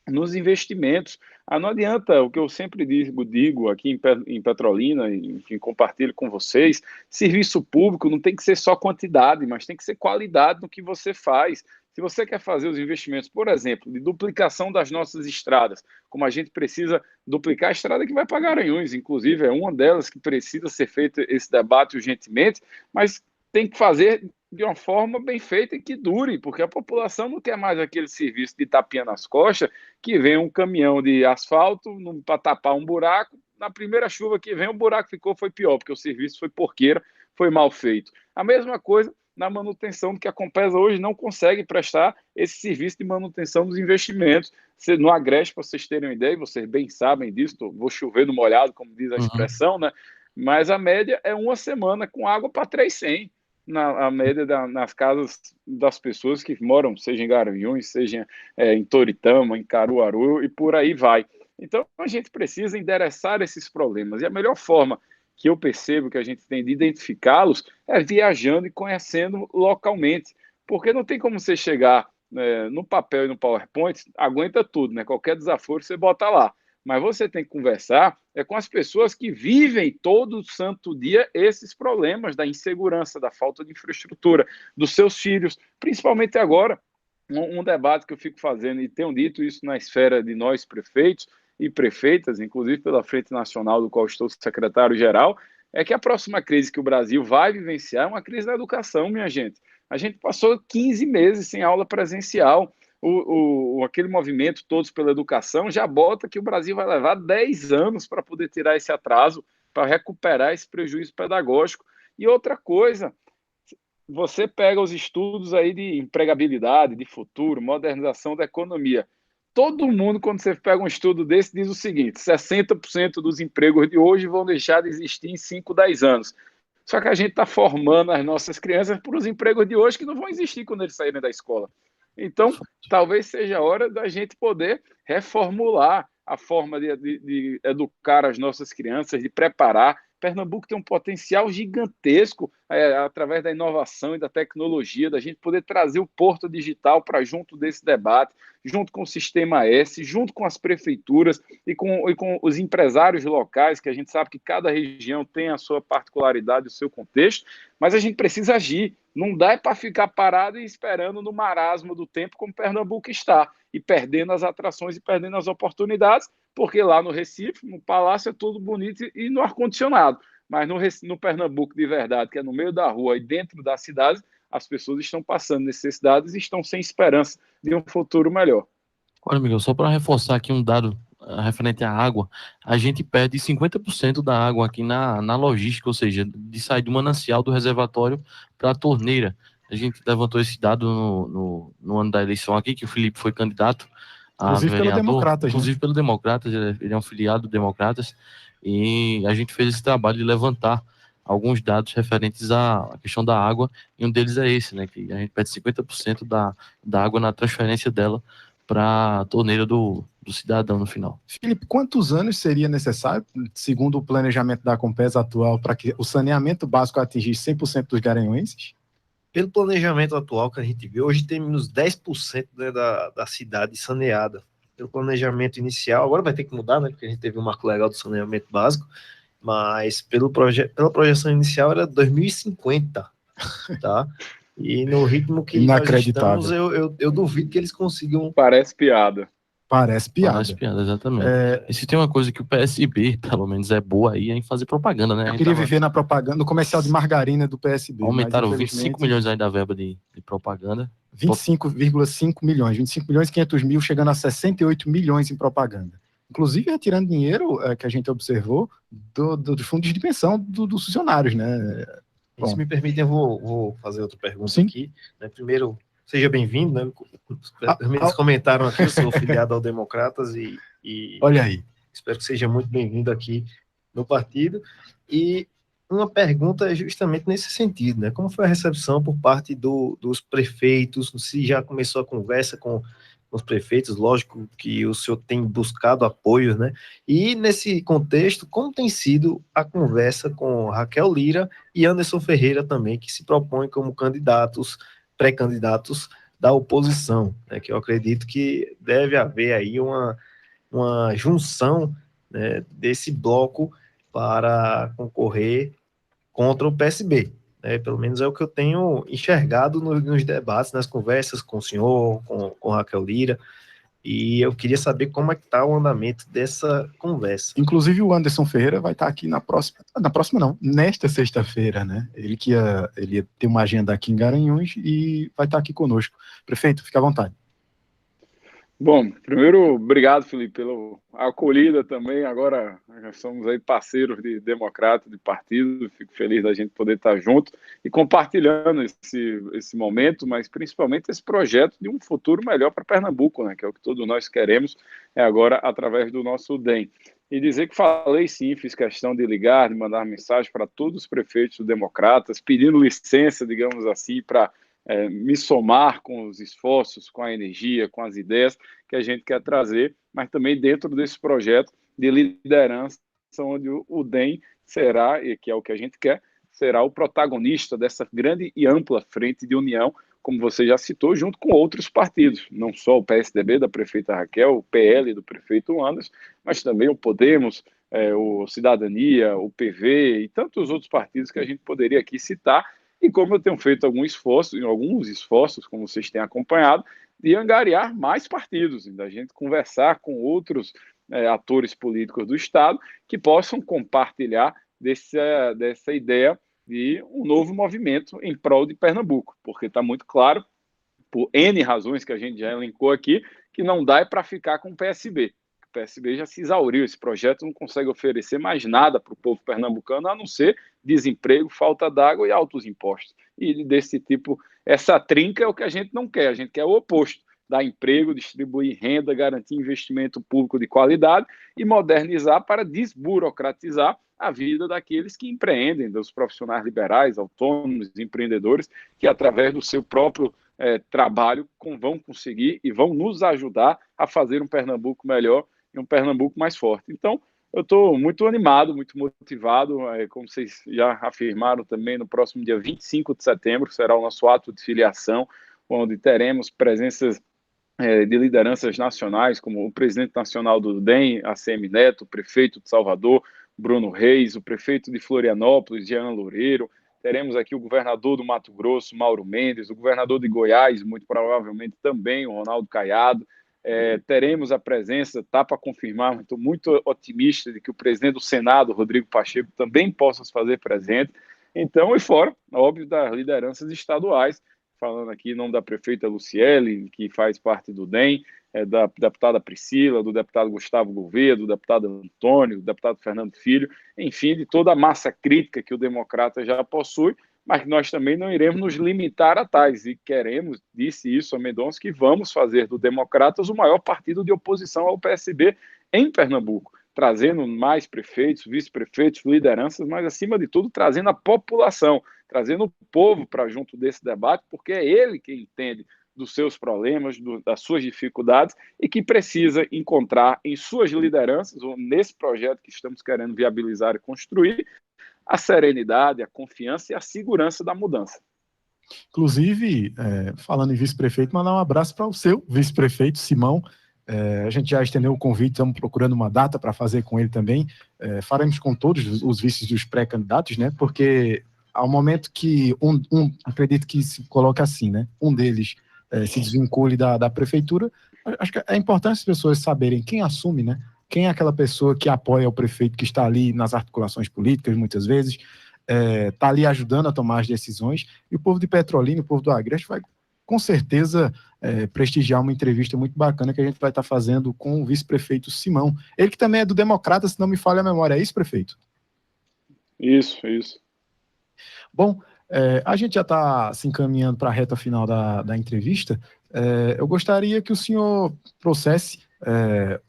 nos investimentos. Não adianta, o que eu sempre digo aqui em Petrolina, e enfim, compartilho com vocês, serviço público não tem que ser só quantidade, mas tem que ser qualidade no que você faz. Se você quer fazer os investimentos, por exemplo, de duplicação das nossas estradas, como a gente precisa duplicar a estrada que vai para Garanhuns, inclusive é uma delas que precisa ser feito esse debate urgentemente, mas tem que fazer de uma forma bem feita e que dure, porque a população não quer mais aquele serviço de tapinha nas costas, que vem um caminhão de asfalto para tapar um buraco, na primeira chuva que vem o buraco foi pior, porque o serviço foi porqueira, foi mal feito. A mesma coisa na manutenção, que a Compesa hoje não consegue prestar esse serviço de manutenção dos investimentos. No Agreste, para vocês terem uma ideia, vocês bem sabem disso, vou chover no molhado, como diz a expressão, né? Mas a média é uma semana com água para 300, a média nas casas das pessoas que moram, seja em Garanhuns, seja em Toritama, em Caruaru e por aí vai. Então, a gente precisa endereçar esses problemas. E a melhor forma que eu percebo que a gente tem de identificá-los é viajando e conhecendo localmente. Porque não tem como você chegar no papel e no PowerPoint, aguenta tudo, né? Qualquer desaforo você bota lá. Mas você tem que conversar com as pessoas que vivem todo santo dia esses problemas da insegurança, da falta de infraestrutura, dos seus filhos, principalmente agora. Um debate que eu fico fazendo, e tenho dito isso na esfera de nós prefeitos e prefeitas, inclusive pela Frente Nacional, do qual estou secretário-geral, é que a próxima crise que o Brasil vai vivenciar é uma crise da educação, minha gente. A gente passou 15 meses sem aula presencial. Aquele movimento Todos pela Educação já bota que o Brasil vai levar 10 anos para poder tirar esse atraso, para recuperar esse prejuízo pedagógico. E outra coisa, você pega os estudos aí de empregabilidade, de futuro, modernização da economia. Todo mundo, quando você pega um estudo desse, diz o seguinte: 60% dos empregos de hoje vão deixar de existir em 5, 10 anos. Só que a gente está formando as nossas crianças para os empregos de hoje que não vão existir quando eles saírem da escola. Então, talvez seja a hora da gente poder reformular a forma de educar as nossas crianças, de preparar. Pernambuco tem um potencial gigantesco através da inovação e da tecnologia, da gente poder trazer o Porto Digital para junto desse debate, junto com o Sistema S, junto com as prefeituras e com os empresários locais, que a gente sabe que cada região tem a sua particularidade, o seu contexto, mas a gente precisa agir. Não dá para ficar parado e esperando no marasmo do tempo como Pernambuco está, e perdendo as atrações e perdendo as oportunidades, porque lá no Recife, no Palácio, é tudo bonito e no ar-condicionado. Mas no Pernambuco de verdade, que é no meio da rua e dentro das cidades, as pessoas estão passando necessidades e estão sem esperança de um futuro melhor. Olha, Miguel, só para reforçar aqui um dado referente à água, a gente perde 50% da água aqui na logística, ou seja, de sair do manancial do reservatório para a torneira. A gente levantou esse dado no ano da eleição aqui, que o Felipe foi candidato a inclusive vereador, pelo Democratas, inclusive pelo Democratas, ele é um filiado do Democratas, e a gente fez esse trabalho de levantar alguns dados referentes à questão da água, e um deles é esse, né, que a gente perde 50% da água na transferência dela para a torneira do cidadão no final. Felipe, quantos anos seria necessário, segundo o planejamento da Compesa atual, para que o saneamento básico atingisse 100% dos garanhuenses? Pelo planejamento atual que a gente vê, hoje temos 10%, né, da cidade saneada. Pelo planejamento inicial, agora vai ter que mudar, né, porque a gente teve um marco legal do saneamento básico, mas pela projeção inicial era 2050, tá? E no ritmo que nós estamos, eu duvido que eles consigam... Parece piada. Parece piada. Parece piada, exatamente. E se tem uma coisa que o PSB, pelo menos, é boa aí, é em fazer propaganda, né? Eu queria viver na propaganda, no comercial de margarina do PSB. Aumentaram 25 milhões aí da verba de propaganda. 25,5 milhões, 25 milhões e 500 mil, chegando a 68 milhões em propaganda. Inclusive retirando dinheiro, que a gente observou, dos fundos de pensão dos funcionários, né? Bom, se me permitem, eu vou fazer outra pergunta sim, aqui. Né? Primeiro, seja bem-vindo, né? Eles comentaram aqui, eu sou filiado ao Democratas e olha aí. Espero que seja muito bem-vindo aqui no partido. E uma pergunta é justamente nesse sentido, né? Como foi a recepção por parte dos prefeitos? Se já começou a conversa com os prefeitos? Lógico que o senhor tem buscado apoio, né? E nesse contexto, como tem sido a conversa com Raquel Lira e Anderson Ferreira também, que se propõem como candidatos pré-candidatos da oposição, né, que eu acredito que deve haver aí uma junção, né, desse bloco para concorrer contra o PSB. Né, pelo menos é o que eu tenho enxergado nos debates, nas conversas com o senhor, com Raquel Lira, e eu queria saber como é que está o andamento dessa conversa. Inclusive o Anderson Ferreira vai estar aqui na próxima não, nesta sexta-feira, né? Ele ia ter uma agenda aqui em Garanhuns e vai estar aqui conosco. Prefeito, fique à vontade. Bom, primeiro, obrigado, Felipe, pela acolhida também. Agora, nós somos aí parceiros de democrata, de partido. Fico feliz da gente poder estar junto e compartilhando esse momento, mas principalmente esse projeto de um futuro melhor para Pernambuco, né? Que é o que todos nós queremos, agora através do nosso DEM. E dizer que falei sim, fiz questão de ligar, de mandar mensagem para todos os prefeitos democratas, pedindo licença, digamos assim, para me somar com os esforços, com a energia, com as ideias que a gente quer trazer, mas também dentro desse projeto de liderança, onde o DEM será, e que é o que a gente quer, será o protagonista dessa grande e ampla frente de união, como você já citou, junto com outros partidos, não só o PSDB da prefeita Raquel, o PL do prefeito Anderson, mas também o Podemos, o Cidadania, o PV e tantos outros partidos que a gente poderia aqui citar. E como eu tenho feito alguns esforços, como vocês têm acompanhado, de angariar mais partidos, da gente conversar com outros atores políticos do Estado que possam compartilhar dessa ideia de um novo movimento em prol de Pernambuco, porque está muito claro, por N razões que a gente já elencou aqui, que não dá para ficar com o PSB. O PSB já se exauriu, esse projeto não consegue oferecer mais nada para o povo pernambucano, a não ser desemprego, falta d'água e altos impostos. E desse tipo, essa trinca é o que a gente não quer, a gente quer o oposto, dar emprego, distribuir renda, garantir investimento público de qualidade e modernizar para desburocratizar a vida daqueles que empreendem, dos profissionais liberais, autônomos, empreendedores, que através do seu próprio trabalho vão conseguir e vão nos ajudar a fazer um Pernambuco melhor e um Pernambuco mais forte. Então, eu estou muito animado, muito motivado, como vocês já afirmaram também, no próximo dia 25 de setembro será o nosso ato de filiação, onde teremos presenças de lideranças nacionais, como o presidente nacional do DEM, ACM Neto, o prefeito de Salvador, Bruno Reis, o prefeito de Florianópolis, Jean Loureiro, teremos aqui o governador do Mato Grosso, Mauro Mendes, o governador de Goiás, muito provavelmente também, o Ronaldo Caiado. Teremos a presença, está para confirmar, estou muito otimista de que o presidente do Senado, Rodrigo Pacheco, também possa se fazer presente. Então, e fora, óbvio, das lideranças estaduais, falando aqui em nome da prefeita Luciele, que faz parte do DEM, da deputada Priscila, do deputado Gustavo Gouveia, do deputado Antônio, do deputado Fernando Filho, enfim, de toda a massa crítica que o Democrata já possui, mas nós também não iremos nos limitar a tais, e queremos, disse isso a Mendonça, que vamos fazer do Democratas o maior partido de oposição ao PSB em Pernambuco, trazendo mais prefeitos, vice-prefeitos, lideranças, mas acima de tudo trazendo a população, trazendo o povo para junto desse debate, porque é ele que entende dos seus problemas, das suas dificuldades e que precisa encontrar em suas lideranças, ou nesse projeto que estamos querendo viabilizar e construir, a serenidade, a confiança e a segurança da mudança. Inclusive, falando em vice-prefeito, mandar um abraço para o seu vice-prefeito, Simão. A gente já estendeu o convite, estamos procurando uma data para fazer com ele também. Faremos com todos os vices dos pré-candidatos, né? Porque ao momento que acredito que se coloca assim, né? Um deles se desvincule da prefeitura, acho que é importante as pessoas saberem quem assume, né? Quem é aquela pessoa que apoia o prefeito, que está ali nas articulações políticas, muitas vezes, está ali ajudando a tomar as decisões, e o povo de Petrolina, o povo do Agreste vai, com certeza, prestigiar uma entrevista muito bacana que a gente vai estar fazendo com o vice-prefeito Simão. Ele que também é do Democrata, se não me falha a memória. É isso, prefeito? Isso. Bom, a gente já está se encaminhando para a reta final da entrevista. Eu gostaria que o senhor trouxesse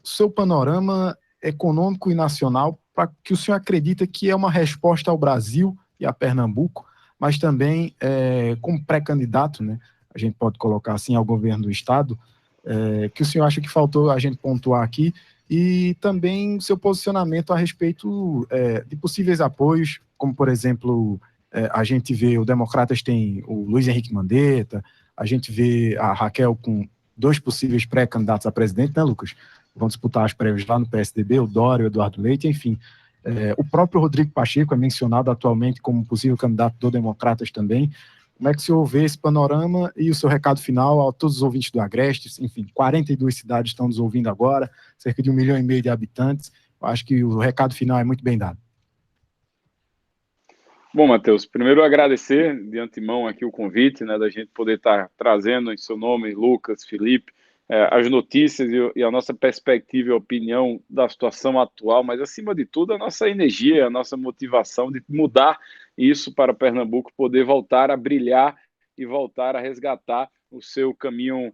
o seu panorama econômico e nacional para que o senhor acredita que é uma resposta ao Brasil e a Pernambuco, mas também como pré-candidato, né? A gente pode colocar assim ao governo do Estado, que o senhor acha que faltou a gente pontuar aqui, e também seu posicionamento a respeito de possíveis apoios, como, por exemplo, a gente vê o Democratas tem o Luiz Henrique Mandetta, A gente vê a Raquel com 2 possíveis pré-candidatos a presidente, né, Lucas? Vão disputar as prévias lá no PSDB, o Dória, o Eduardo Leite, enfim. O próprio Rodrigo Pacheco é mencionado atualmente como possível candidato do Democratas também. Como é que o senhor vê esse panorama e o seu recado final a todos os ouvintes do Agreste? Enfim, 42 cidades estão nos ouvindo agora, cerca de 1,5 milhão de habitantes. Eu acho que o recado final é muito bem dado. Bom, Matheus, primeiro agradecer de antemão aqui o convite, né, da gente poder estar trazendo em seu nome, Lucas, Felipe, as notícias e a nossa perspectiva e opinião da situação atual, mas acima de tudo a nossa energia, a nossa motivação de mudar isso para Pernambuco poder voltar a brilhar e voltar a resgatar o seu caminho,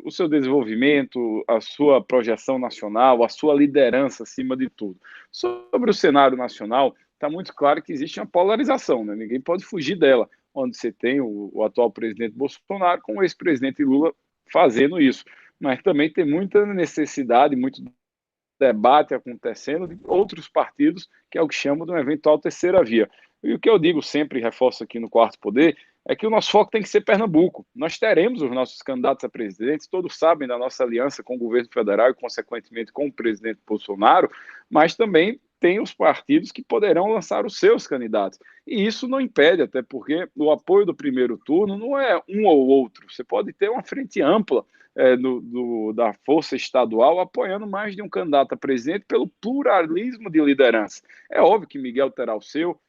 o seu desenvolvimento, a sua projeção nacional, a sua liderança acima de tudo. Sobre o cenário nacional, está muito claro que existe uma polarização, né? Ninguém pode fugir dela, onde você tem o atual presidente Bolsonaro com o ex-presidente Lula fazendo isso, mas também tem muita necessidade, muito debate acontecendo de outros partidos, que é o que chamam de uma eventual terceira via. E o que eu digo sempre, reforço aqui no Quarto Poder, é que o nosso foco tem que ser Pernambuco. Nós teremos os nossos candidatos a presidentes, todos sabem da nossa aliança com o governo federal e, consequentemente, com o presidente Bolsonaro, mas também tem os partidos que poderão lançar os seus candidatos. E isso não impede, até porque o apoio do primeiro turno não é um ou outro. Você pode ter uma frente ampla da força estadual apoiando mais de um candidato a presidente pelo pluralismo de liderança. É óbvio que Miguel terá o seu,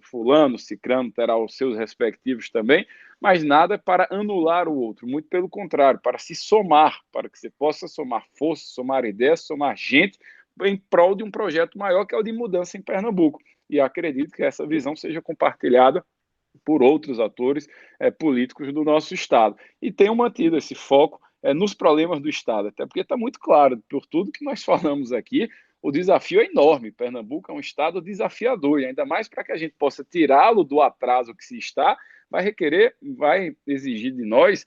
fulano, cicrano terá os seus respectivos também, mas nada para anular o outro, muito pelo contrário, para se somar, para que você possa somar força, somar ideias, somar gente, em prol de um projeto maior, que é o de mudança em Pernambuco. E acredito que essa visão seja compartilhada por outros atores políticos do nosso Estado. E tenham mantido esse foco nos problemas do Estado, até porque está muito claro, por tudo que nós falamos aqui, o desafio é enorme. Pernambuco é um Estado desafiador, e ainda mais para que a gente possa tirá-lo do atraso que se está, vai exigir de nós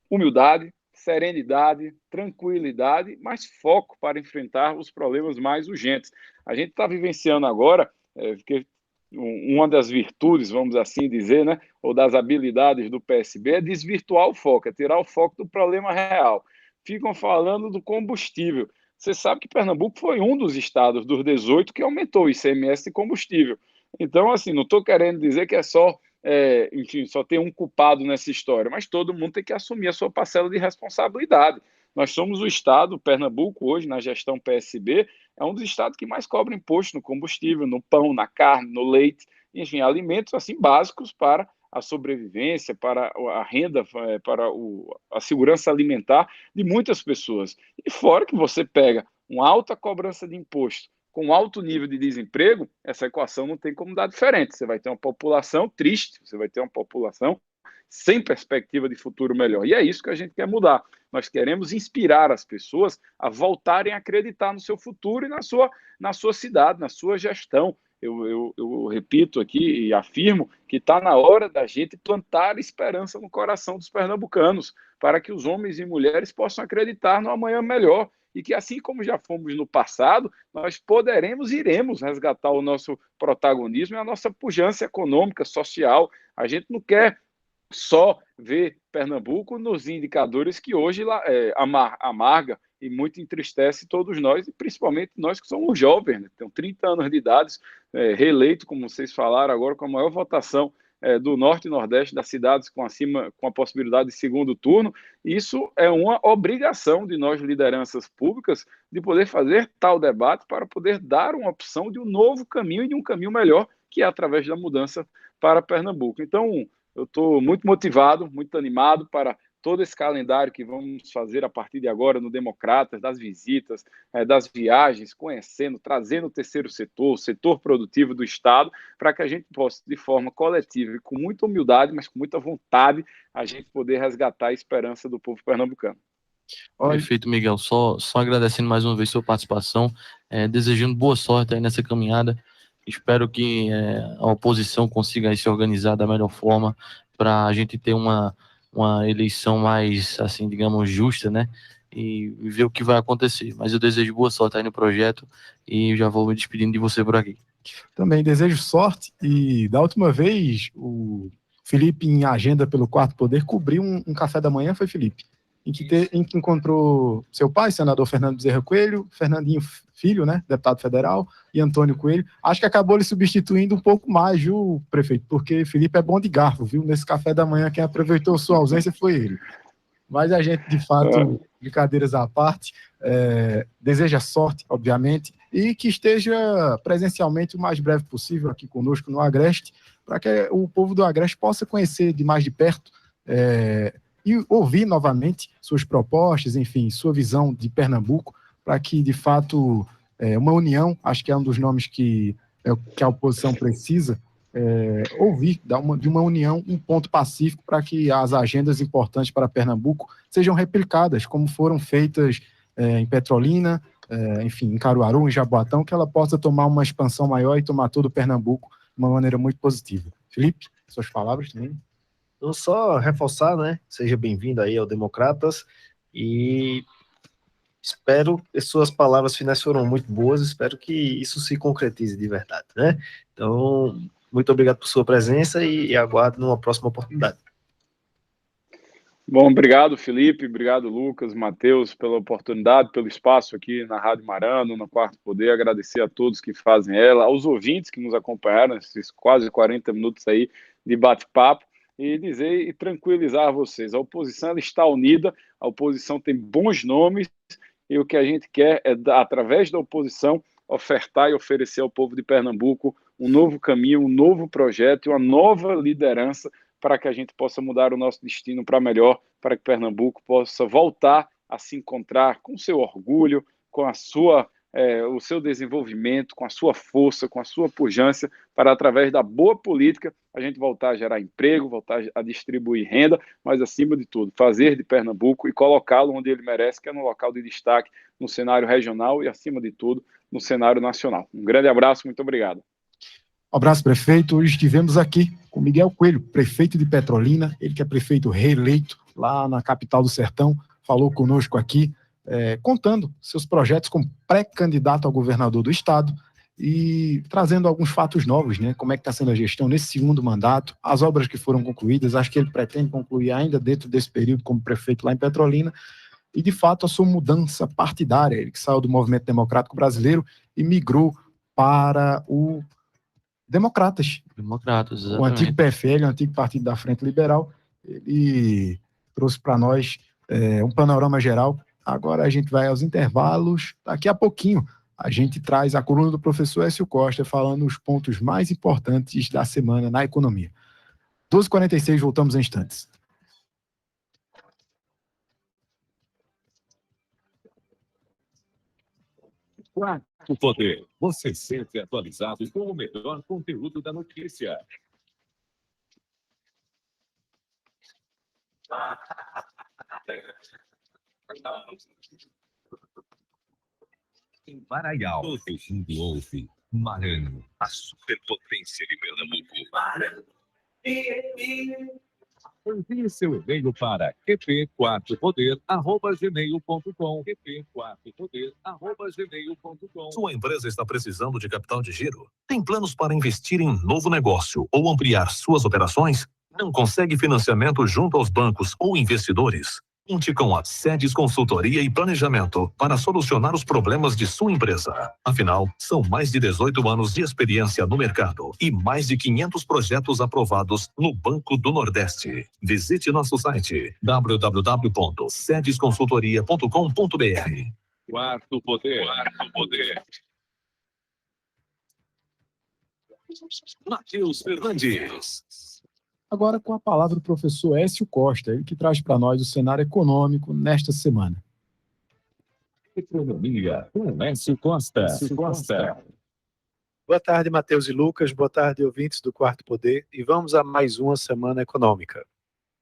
humildade, serenidade, tranquilidade, mas foco para enfrentar os problemas mais urgentes. A gente está vivenciando agora, porque uma das virtudes, vamos assim dizer, né, ou das habilidades do PSB é desvirtuar o foco, é tirar o foco do problema real. Ficam falando do combustível. Você sabe que Pernambuco foi um dos estados dos 18 que aumentou o ICMS de combustível. Então, assim, não estou querendo dizer que é só enfim, só tem um culpado nessa história, mas todo mundo tem que assumir a sua parcela de responsabilidade. Nós somos o estado, Pernambuco, hoje, na gestão PSB, é um dos estados que mais cobra imposto no combustível, no pão, na carne, no leite, enfim, alimentos assim básicos para a sobrevivência, para a renda, para a segurança alimentar de muitas pessoas. E fora que você pega uma alta cobrança de imposto, com alto nível de desemprego, essa equação não tem como dar diferente. Você vai ter uma população triste, você vai ter uma população sem perspectiva de futuro melhor. E é isso que a gente quer mudar. Nós queremos inspirar as pessoas a voltarem a acreditar no seu futuro e na sua cidade, na sua gestão. Eu repito aqui e afirmo que está na hora da gente plantar esperança no coração dos pernambucanos, para que os homens e mulheres possam acreditar no amanhã melhor. E que, assim como já fomos no passado, nós iremos resgatar o nosso protagonismo e a nossa pujança econômica, social. A gente não quer só ver Pernambuco nos indicadores que hoje amarga e muito entristece todos nós, e principalmente nós que somos jovens, né? Tenho 30 anos de idade, reeleito, como vocês falaram agora, com a maior votação do Norte e Nordeste, das cidades com a possibilidade de segundo turno. Isso é uma obrigação de nós, lideranças públicas, de poder fazer tal debate para poder dar uma opção de um novo caminho e de um caminho melhor, que é através da mudança para Pernambuco. Então, eu estou muito motivado, muito animado para todo esse calendário que vamos fazer a partir de agora no Democratas, das visitas, das viagens, conhecendo, trazendo o terceiro setor, o setor produtivo do Estado, para que a gente possa, de forma coletiva e com muita humildade, mas com muita vontade, a gente poder resgatar a esperança do povo pernambucano. Perfeito, Miguel. Só agradecendo mais uma vez sua participação, desejando boa sorte aí nessa caminhada. Espero que a oposição consiga aí se organizar da melhor forma para a gente ter uma eleição mais, assim, digamos, justa, né? E ver o que vai acontecer. Mas eu desejo boa sorte aí no projeto e já vou me despedindo de você por aqui. Também desejo sorte, e da última vez o Felipe, em agenda pelo Quarto Poder, cobriu um café da manhã, foi, Felipe? Em que encontrou seu pai, senador Fernando Bezerra Coelho, Fernandinho Filho, né, deputado federal, e Antônio Coelho. Acho que acabou lhe substituindo um pouco mais, viu, prefeito? Porque Felipe é bom de garfo, viu? Nesse café da manhã, quem aproveitou sua ausência foi ele. Mas a gente, de fato, brincadeiras à parte, deseja sorte, obviamente, e que esteja presencialmente o mais breve possível aqui conosco no Agreste, para que o povo do Agreste possa conhecer de mais de perto e ouvir novamente suas propostas, enfim, sua visão de Pernambuco, para que, de fato, uma união, acho que é um dos nomes que a oposição precisa, ouvir de uma união, um ponto pacífico para que as agendas importantes para Pernambuco sejam replicadas, como foram feitas em Petrolina, enfim, em Caruaru, em Jaboatão, que ela possa tomar uma expansão maior e tomar todo o Pernambuco de uma maneira muito positiva. Felipe, suas palavras também. Então, só reforçar, né? Seja bem-vindo aí ao Democratas e espero que suas palavras finais foram muito boas, espero que isso se concretize de verdade, né? Então, muito obrigado por sua presença e aguardo numa próxima oportunidade. Bom, obrigado, Felipe, obrigado, Lucas, Matheus, pela oportunidade, pelo espaço aqui na Rádio Marano, no Quarto Poder, agradecer a todos que fazem ela, aos ouvintes que nos acompanharam, esses quase 40 minutos aí de bate-papo, e dizer e tranquilizar vocês, a oposição ela está unida, a oposição tem bons nomes, e o que a gente quer é, através da oposição, ofertar e oferecer ao povo de Pernambuco um novo caminho, um novo projeto e uma nova liderança para que a gente possa mudar o nosso destino para melhor, para que Pernambuco possa voltar a se encontrar com seu orgulho, com a sua, o seu desenvolvimento, com a sua força, com a sua pujança, para através da boa política a gente voltar a gerar emprego, voltar a distribuir renda, mas acima de tudo, fazer de Pernambuco e colocá-lo onde ele merece, que é no local de destaque, no cenário regional e acima de tudo, no cenário nacional. Um grande abraço, muito obrigado. Um abraço, prefeito. Hoje estivemos aqui com Miguel Coelho, prefeito de Petrolina, ele que é prefeito reeleito lá na capital do Sertão, falou conosco aqui, contando seus projetos como pré-candidato ao governador do estado e trazendo alguns fatos novos, né? Como é que está sendo a gestão nesse segundo mandato, as obras que foram concluídas, acho que ele pretende concluir ainda dentro desse período como prefeito lá em Petrolina, e de fato a sua mudança partidária, ele que saiu do Movimento Democrático Brasileiro e migrou para o Democratas, exatamente. O antigo PFL, o antigo Partido da Frente Liberal, ele trouxe para nós um panorama geral. Agora a gente vai aos intervalos. Daqui a pouquinho a gente traz a coluna do professor Écio Costa falando os pontos mais importantes da semana na economia. 12h46, voltamos em instantes. Quarto Poder. Você sempre atualizado com o melhor conteúdo da notícia. Em Maraial, todo mundo ouve. Marano, a superpotência de Pernambuco. Envie seu e-mail para qp4poder@gmail.com. qp4poder@gmail.com. Sua empresa está precisando de capital de giro? Tem planos para investir em novo negócio ou ampliar suas operações? Não consegue financiamento junto aos bancos ou investidores? Conte com a Sedes Consultoria e Planejamento para solucionar os problemas de sua empresa. Afinal, são mais de 18 anos de experiência no mercado e mais de 500 projetos aprovados no Banco do Nordeste. Visite nosso site www.sedesconsultoria.com.br. Quarto Poder. Quarto Poder. Matheus Fernandes. Agora com a palavra o professor Écio Costa, ele que traz para nós o cenário econômico nesta semana. Economia com Écio Costa. Boa tarde, Matheus e Lucas. Boa tarde, ouvintes do Quarto Poder. E vamos a mais uma semana econômica.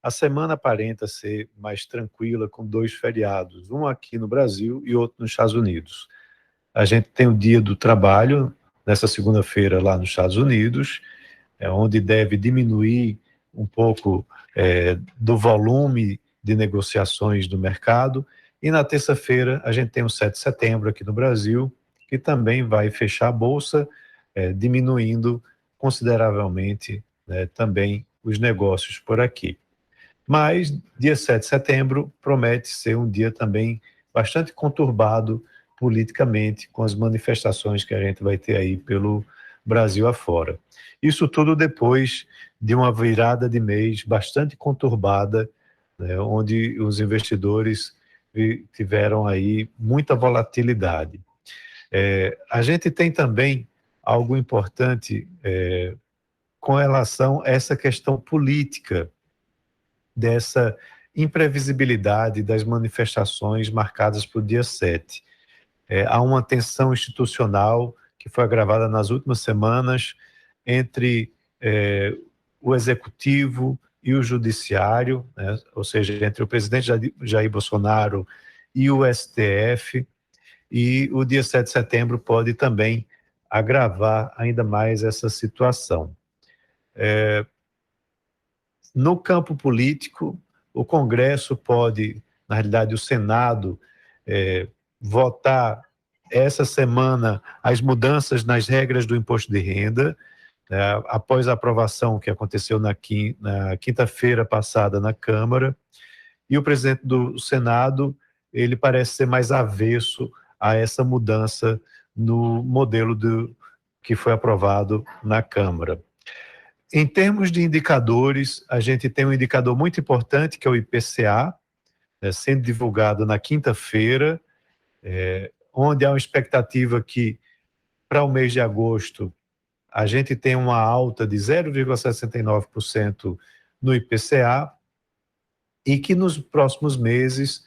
A semana aparenta ser mais tranquila, com 2 feriados, um aqui no Brasil e outro nos Estados Unidos. A gente tem o Dia do Trabalho, nessa segunda-feira lá nos Estados Unidos, onde deve diminuir um pouco do volume de negociações do mercado, e na terça-feira a gente tem o 7 de setembro aqui no Brasil, que também vai fechar a Bolsa, diminuindo consideravelmente também os negócios por aqui. Mas dia 7 de setembro promete ser um dia também bastante conturbado politicamente, com as manifestações que a gente vai ter aí pelo Brasil afora. Isso tudo depois de uma virada de mês bastante conturbada, né, onde os investidores tiveram aí muita volatilidade. A gente tem também algo importante com relação a essa questão política, dessa imprevisibilidade das manifestações marcadas para o dia 7. Há uma tensão institucional que foi agravada nas últimas semanas entre o executivo e o judiciário, né? Ou seja, entre o presidente Jair Bolsonaro e o STF, e o dia 7 de setembro pode também agravar ainda mais essa situação. No campo político, o Congresso pode, na realidade, o Senado, votar essa semana as mudanças nas regras do imposto de renda, após a aprovação que aconteceu na quinta-feira passada na Câmara, e o presidente do Senado, ele parece ser mais avesso a essa mudança no modelo que foi aprovado na Câmara. Em termos de indicadores, a gente tem um indicador muito importante, que é o IPCA, sendo divulgado na quinta-feira, onde há uma expectativa que, para o mês de agosto, a gente tem uma alta de 0,69% no IPCA, e que nos próximos meses,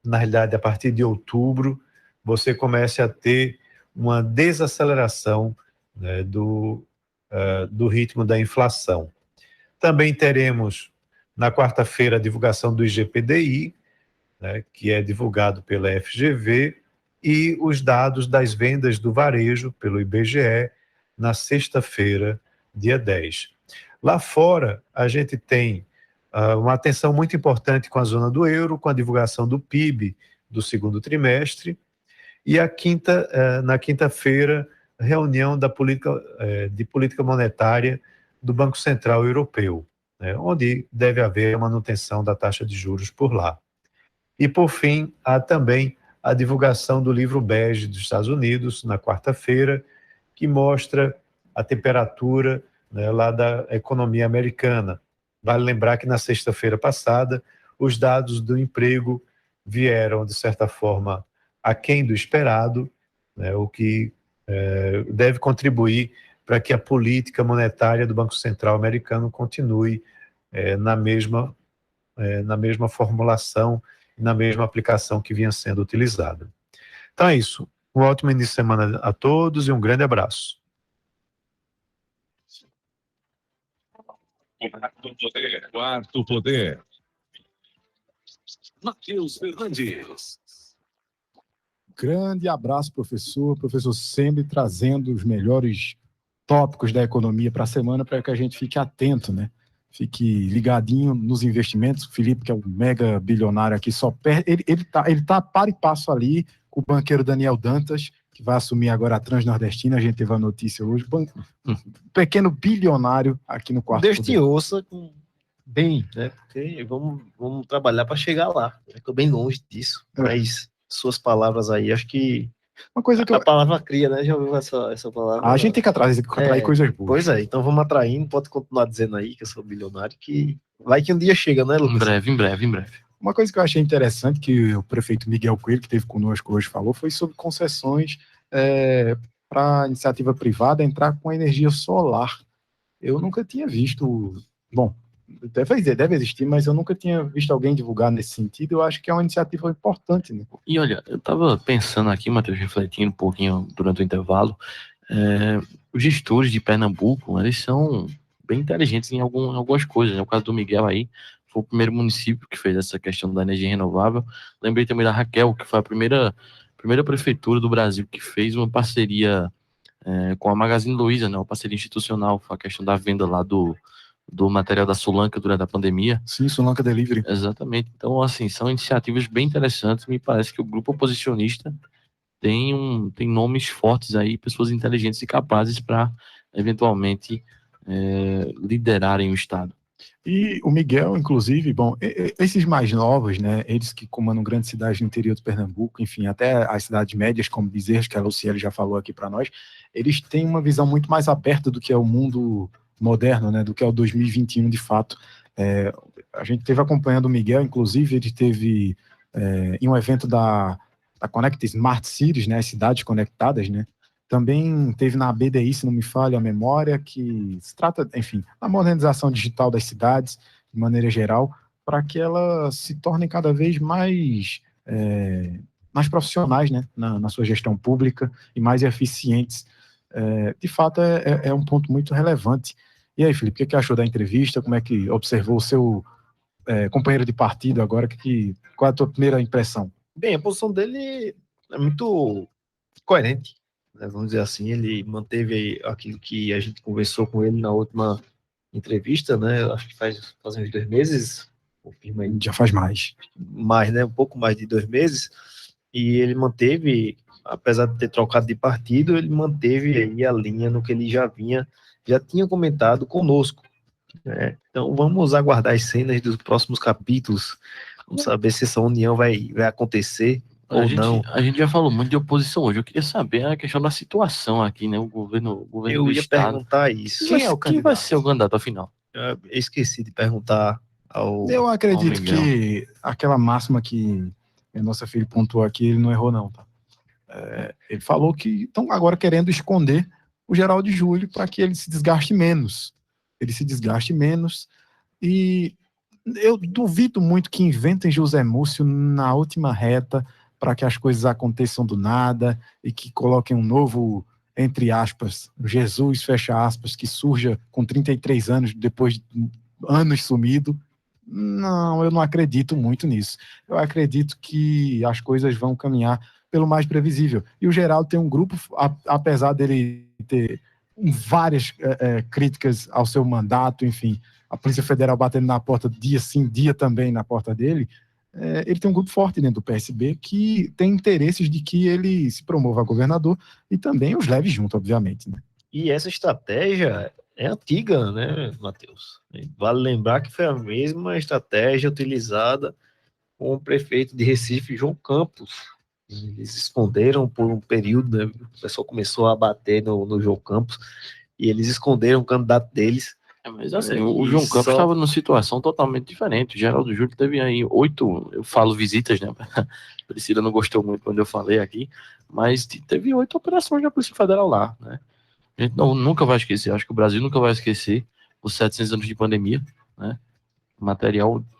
na realidade, a partir de outubro, você comece a ter uma desaceleração do ritmo da inflação. Também teremos, na quarta-feira, a divulgação do IGPDI, que é divulgado pela FGV, e os dados das vendas do varejo, pelo IBGE, na sexta-feira, dia 10. Lá fora, a gente tem uma atenção muito importante com a zona do euro, com a divulgação do PIB do segundo trimestre, e na quinta-feira, reunião de política monetária do Banco Central Europeu, onde deve haver a manutenção da taxa de juros por lá. E, por fim, há também a divulgação do livro bege dos Estados Unidos, na quarta-feira, que mostra a temperatura lá da economia americana. Vale lembrar que na sexta-feira passada, os dados do emprego vieram, de certa forma, aquém do esperado, o que deve contribuir para que a política monetária do Banco Central americano continue na mesma formulação e na mesma aplicação que vinha sendo utilizada. Então é isso. Um ótimo início de semana a todos e um grande abraço. Quarto Poder. Matheus Fernandes. Grande abraço, professor. Professor sempre trazendo os melhores tópicos da economia para a semana, para que a gente fique atento, né? Fique ligadinho nos investimentos. O Felipe, que é um mega bilionário aqui, só perde. Ele tá par e passo ali com o banqueiro Daniel Dantas, que vai assumir agora a Transnordestina. A gente teve a notícia hoje. Pequeno bilionário aqui no quarto. Deus te ouça bem, né? Porque vamos trabalhar para chegar lá. Estou bem longe disso, mas suas palavras aí, acho que uma coisa que a palavra cria, né? Já ouviu essa palavra? A gente tem que atrair coisas boas. Pois é, então vamos atraindo, pode continuar dizendo aí que eu sou bilionário, que vai que um dia chega, né, Lucas? Em breve. Uma coisa que eu achei interessante, que o prefeito Miguel Coelho, que esteve conosco hoje, falou, foi sobre concessões para a iniciativa privada entrar com a energia solar. Eu nunca tinha visto, bom, deve existir, mas eu nunca tinha visto alguém divulgar nesse sentido. Eu acho que é uma iniciativa importante, né? E olha, eu estava pensando aqui, Matheus, refletindo um pouquinho durante o intervalo, os gestores de Pernambuco, eles são bem inteligentes em algumas coisas, né? O caso do Miguel aí, foi o primeiro município que fez essa questão da energia renovável. Lembrei também da Raquel, que foi a primeira prefeitura do Brasil que fez uma parceria com a Magazine Luiza, né? Uma parceria institucional, foi a questão da venda lá do material da Solanca durante a pandemia. Sim, Solanca Delivery. Exatamente. Então, assim, são iniciativas bem interessantes. Me parece que o grupo oposicionista tem nomes fortes aí, pessoas inteligentes e capazes para, eventualmente, liderarem o Estado. E o Miguel, inclusive, bom, esses mais novos, né, eles que comandam grandes cidades no interior do Pernambuco, enfim, até as cidades médias, como Bezerros, que a Luciele já falou aqui para nós, eles têm uma visão muito mais aberta do que é o mundo moderno, né, do que é o 2021 de fato. A gente teve acompanhando o Miguel, inclusive, ele teve em um evento da Connect Smart Cities, né, as cidades conectadas, né, também teve na BDI, se não me falha a memória, que se trata, enfim, da modernização digital das cidades, de maneira geral, para que elas se tornem cada vez mais profissionais, né, na sua gestão pública e mais eficientes. De fato, é um ponto muito relevante. E aí, Felipe, o que achou da entrevista? Como é que observou o seu companheiro de partido agora? Qual é a tua primeira impressão? Bem, a posição dele é muito coerente, né, vamos dizer assim. Ele manteve aí aquilo que a gente conversou com ele na última entrevista, né? Acho que fazem uns 2 meses, confirma aí. Já faz mais. Mais, né? Um pouco mais de 2 meses. E ele manteve, apesar de ter trocado de partido, ele manteve aí a linha no que ele já tinha comentado conosco, né? Então vamos aguardar as cenas dos próximos capítulos. Vamos saber se essa união vai acontecer ou não. A gente já falou muito de oposição hoje. Eu queria saber a questão da situação aqui, né? O governo Eu do ia Estado. perguntar isso. Quem vai ser o candidato afinal? Eu esqueci de perguntar ao. Eu acredito ao Miguel. que aquela máxima que a nossa filha pontuou aqui, ele não errou, não, tá? Ele falou que estão agora querendo esconder o Geraldo Júlio para que ele se desgaste menos. E eu duvido muito que inventem José Múcio na última reta para que as coisas aconteçam do nada e que coloquem um novo, entre aspas, Jesus, fecha aspas, que surja com 33 anos, depois de anos sumido. Não, eu não acredito muito nisso. Eu acredito que as coisas vão caminhar pelo mais previsível. E o Geraldo tem um grupo, apesar dele ter várias críticas ao seu mandato, enfim, a Polícia Federal batendo na porta dia sim, dia também na porta dele, ele tem um grupo forte dentro do PSB que tem interesses de que ele se promova a governador e também os leve junto, obviamente, né? E essa estratégia é antiga, né, Matheus? Vale lembrar que foi a mesma estratégia utilizada com o prefeito de Recife, João Campos. Eles esconderam por um período, né? O pessoal começou a bater no João Campos e eles esconderam o candidato deles. Mas assim, o João Campos estava numa situação totalmente diferente. O Geraldo Júlio teve aí 8, eu falo visitas, né? Priscila não gostou muito quando eu falei aqui, mas teve 8 operações da Polícia Federal lá, né? A gente nunca vai esquecer, acho que o Brasil nunca vai esquecer os 700 anos de pandemia, né?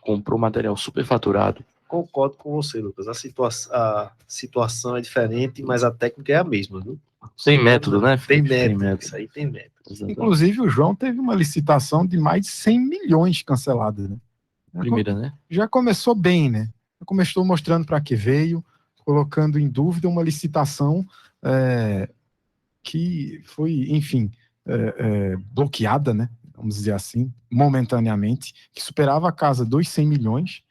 Comprou material superfaturado. Concordo com você, Lucas. A situação é diferente, mas a técnica é a mesma, viu? Tem método, né? Tem método. Isso aí tem método. Exatamente. Inclusive, o João teve uma licitação de mais de 100 milhões cancelada, né? Primeira, né? Já começou bem, né? Já começou mostrando para que veio, colocando em dúvida uma licitação que foi, enfim, bloqueada, né? Vamos dizer assim, momentaneamente, que superava a casa dos 100 milhões.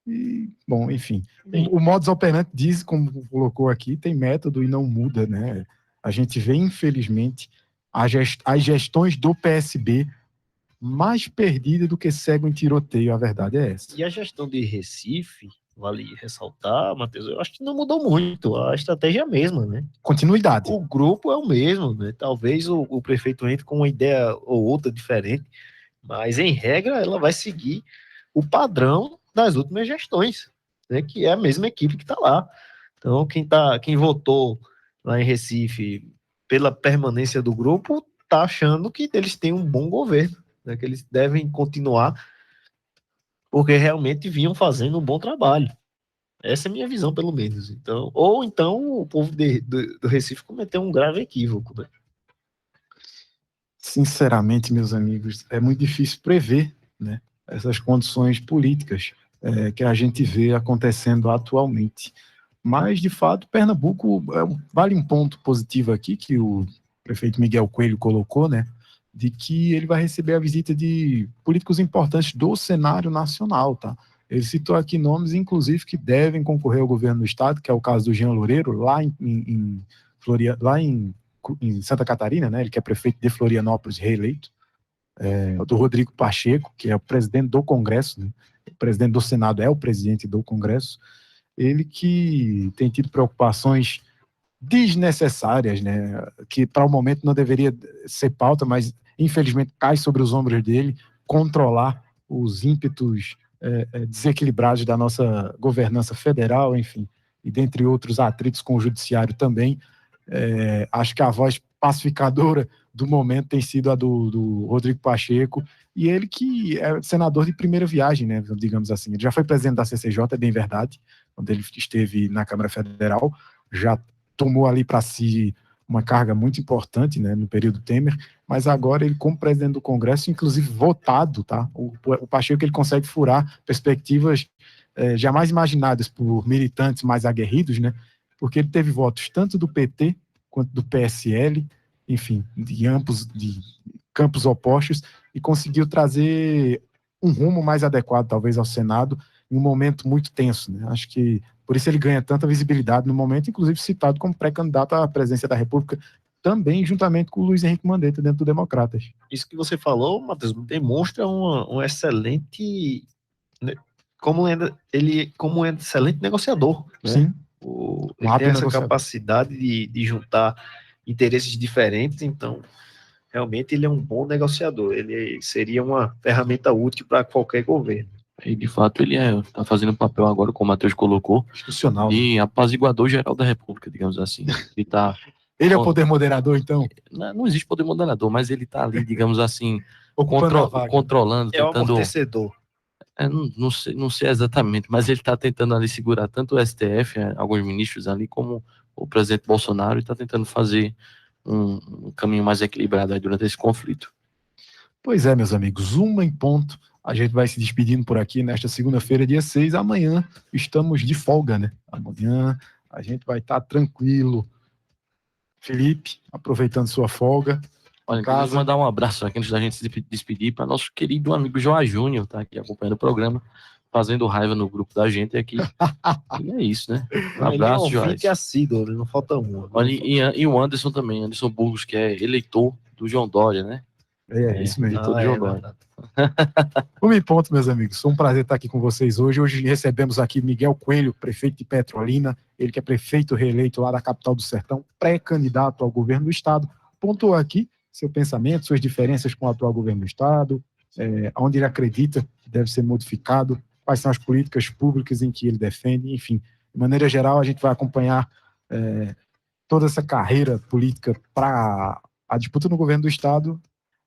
E, bom, enfim, o modus operandi diz, como colocou aqui, tem método e não muda, né? A gente vê, infelizmente, as gestões do PSB mais perdidas do que cego em tiroteio, a verdade é essa. E a gestão de Recife, vale ressaltar, Matheus, eu acho que não mudou muito, a estratégia é a mesma, né? Continuidade. O grupo é o mesmo, né? Talvez o prefeito entre com uma ideia ou outra diferente, mas em regra ela vai seguir o padrão das últimas gestões, né? Que é a mesma equipe que está lá. Então quem votou lá em Recife pela permanência do grupo está achando que eles têm um bom governo, né? Que eles devem continuar porque realmente vinham fazendo um bom trabalho. Essa é a minha visão, pelo menos. Então, ou então o povo do Recife cometeu um grave equívoco, né? Sinceramente, meus amigos, é muito difícil prever, né, essas condições políticas que a gente vê acontecendo atualmente. Mas, de fato, Pernambuco, vale um ponto positivo aqui que o prefeito Miguel Coelho colocou, né, de que ele vai receber a visita de políticos importantes do cenário nacional, tá? Ele citou aqui nomes, inclusive, que devem concorrer ao governo do estado, que é o caso do Jean Loureiro, lá em Santa Catarina, né? Ele que é prefeito de Florianópolis, reeleito. do Rodrigo Pacheco, que é o presidente do Congresso, né? O presidente do Senado é o presidente do Congresso, ele que tem tido preocupações desnecessárias, né? Que para o momento não deveria ser pauta, mas infelizmente cai sobre os ombros dele controlar os ímpetos desequilibrados da nossa governança federal, enfim, e dentre outros atritos com o judiciário também. Acho que a voz pacificadora do momento tem sido a do Rodrigo Pacheco, e ele que é senador de primeira viagem, né, digamos assim. Ele já foi presidente da CCJ, é bem verdade, quando ele esteve na Câmara Federal, já tomou ali para si uma carga muito importante, né, no período Temer, mas agora ele, como presidente do Congresso, inclusive votado, tá? O Pacheco, ele consegue furar perspectivas jamais imaginadas por militantes mais aguerridos, né? Porque ele teve votos tanto do PT quanto do PSL, enfim, de campos opostos, e conseguiu trazer um rumo mais adequado, talvez, ao Senado, em um momento muito tenso, né? Acho que por isso ele ganha tanta visibilidade no momento, inclusive citado como pré-candidato à presidência da República, também juntamente com o Luiz Henrique Mandetta, dentro do Democratas. Isso que você falou, Matheus, demonstra um excelente... Como ele como um excelente negociador. Né? Sim. Ele tem essa capacidade de juntar interesses diferentes, então realmente ele é um bom negociador. Ele seria uma ferramenta útil para qualquer governo. E de fato ele está fazendo um papel agora, como o Matheus colocou, institucional, de apaziguador geral da República, digamos assim. Ele é o poder moderador, então? Não existe poder moderador, mas ele está ali, digamos assim, controlando, é o tentando... amortecedor. Não sei exatamente, mas ele está tentando ali segurar tanto o STF, alguns ministros ali, como o presidente Bolsonaro, e está tentando fazer um caminho mais equilibrado aí durante esse conflito. Pois é, meus amigos, 1 em ponto. A gente vai se despedindo por aqui nesta segunda-feira, dia 6. Amanhã estamos de folga, né? Amanhã a gente vai estar tranquilo. Felipe, aproveitando sua folga. Olha, quero mandar um abraço aqui antes da gente se despedir para nosso querido amigo João Júnior, tá aqui acompanhando o programa, fazendo raiva no grupo da gente aqui. E é isso, né? Um abraço, João. Ele é assíduo, não falta um. Olha, e o Anderson também, Anderson Burgos, que é eleitor do João Dória, né? É isso mesmo. Eleitor do João Dória. 1 em ponto, meus amigos. Foi um prazer estar aqui com vocês hoje. Hoje recebemos aqui Miguel Coelho, prefeito de Petrolina, ele que é prefeito reeleito lá da capital do Sertão, pré-candidato ao governo do estado. Pontuou aqui seu pensamento, suas diferenças com o atual governo do estado, onde ele acredita que deve ser modificado, quais são as políticas públicas em que ele defende, enfim. De maneira geral, a gente vai acompanhar toda essa carreira política para a disputa no governo do estado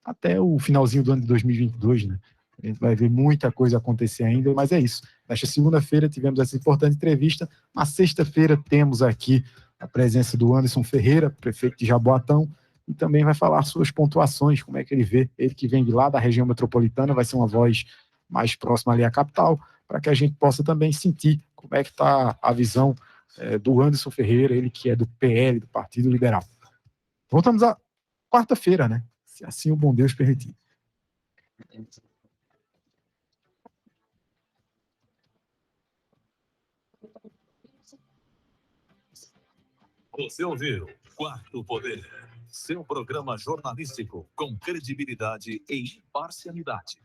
até o finalzinho do ano de 2022, né? A gente vai ver muita coisa acontecer ainda, mas é isso. Nesta segunda-feira tivemos essa importante entrevista. Na sexta-feira temos aqui a presença do Anderson Ferreira, prefeito de Jaboatão, e também vai falar suas pontuações, como é que ele vê. Ele que vem de lá da região metropolitana, vai ser uma voz mais próxima ali à capital, para que a gente possa também sentir como é que está a visão do Anderson Ferreira, ele que é do PL, do Partido Liberal. Voltamos à quarta-feira, né? Se assim o bom Deus permitir. Você ouviu Quarto Poder, seu programa jornalístico com credibilidade e imparcialidade.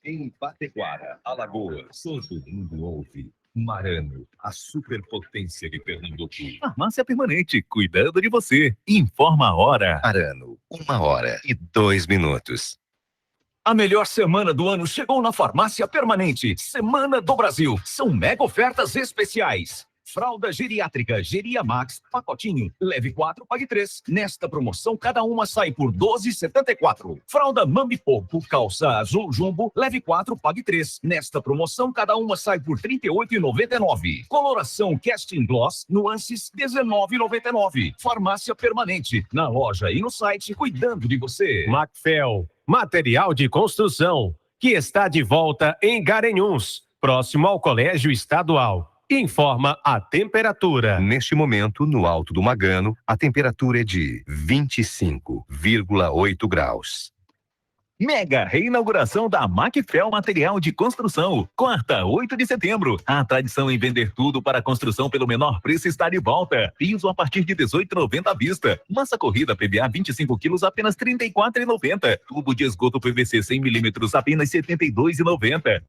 Em Bateguara, Alagoas, todo mundo ouve. Marano, a superpotência de Pernambuco. Farmácia Permanente, cuidando de você. Informa a hora. Marano, 1h02. A melhor semana do ano chegou na Farmácia Permanente. Semana do Brasil. São mega ofertas especiais. Fralda geriátrica Geria Max, pacotinho. Leve 4, pague 3. Nesta promoção, cada uma sai por R$ 12,74. Fralda Mami Popo, calça azul jumbo. Leve 4, pague 3. Nesta promoção, cada uma sai por R$ 38,99. Coloração Casting Gloss, nuances R$ 19,99. Farmácia Permanente. Na loja e no site, cuidando de você. Macfel, material de construção, que está de volta em Garanhuns, próximo ao Colégio Estadual. Informa a temperatura. Neste momento, no Alto do Magano, a temperatura é de 25,8 graus. Mega reinauguração da Macfel Material de Construção. Quarta, 8 de setembro. A tradição em vender tudo para construção pelo menor preço está de volta. Piso a partir de R$ 18,90 à vista. Massa corrida PVA 25 quilos apenas R$ 34,90. Tubo de esgoto PVC 100 milímetros apenas R$ 72,90.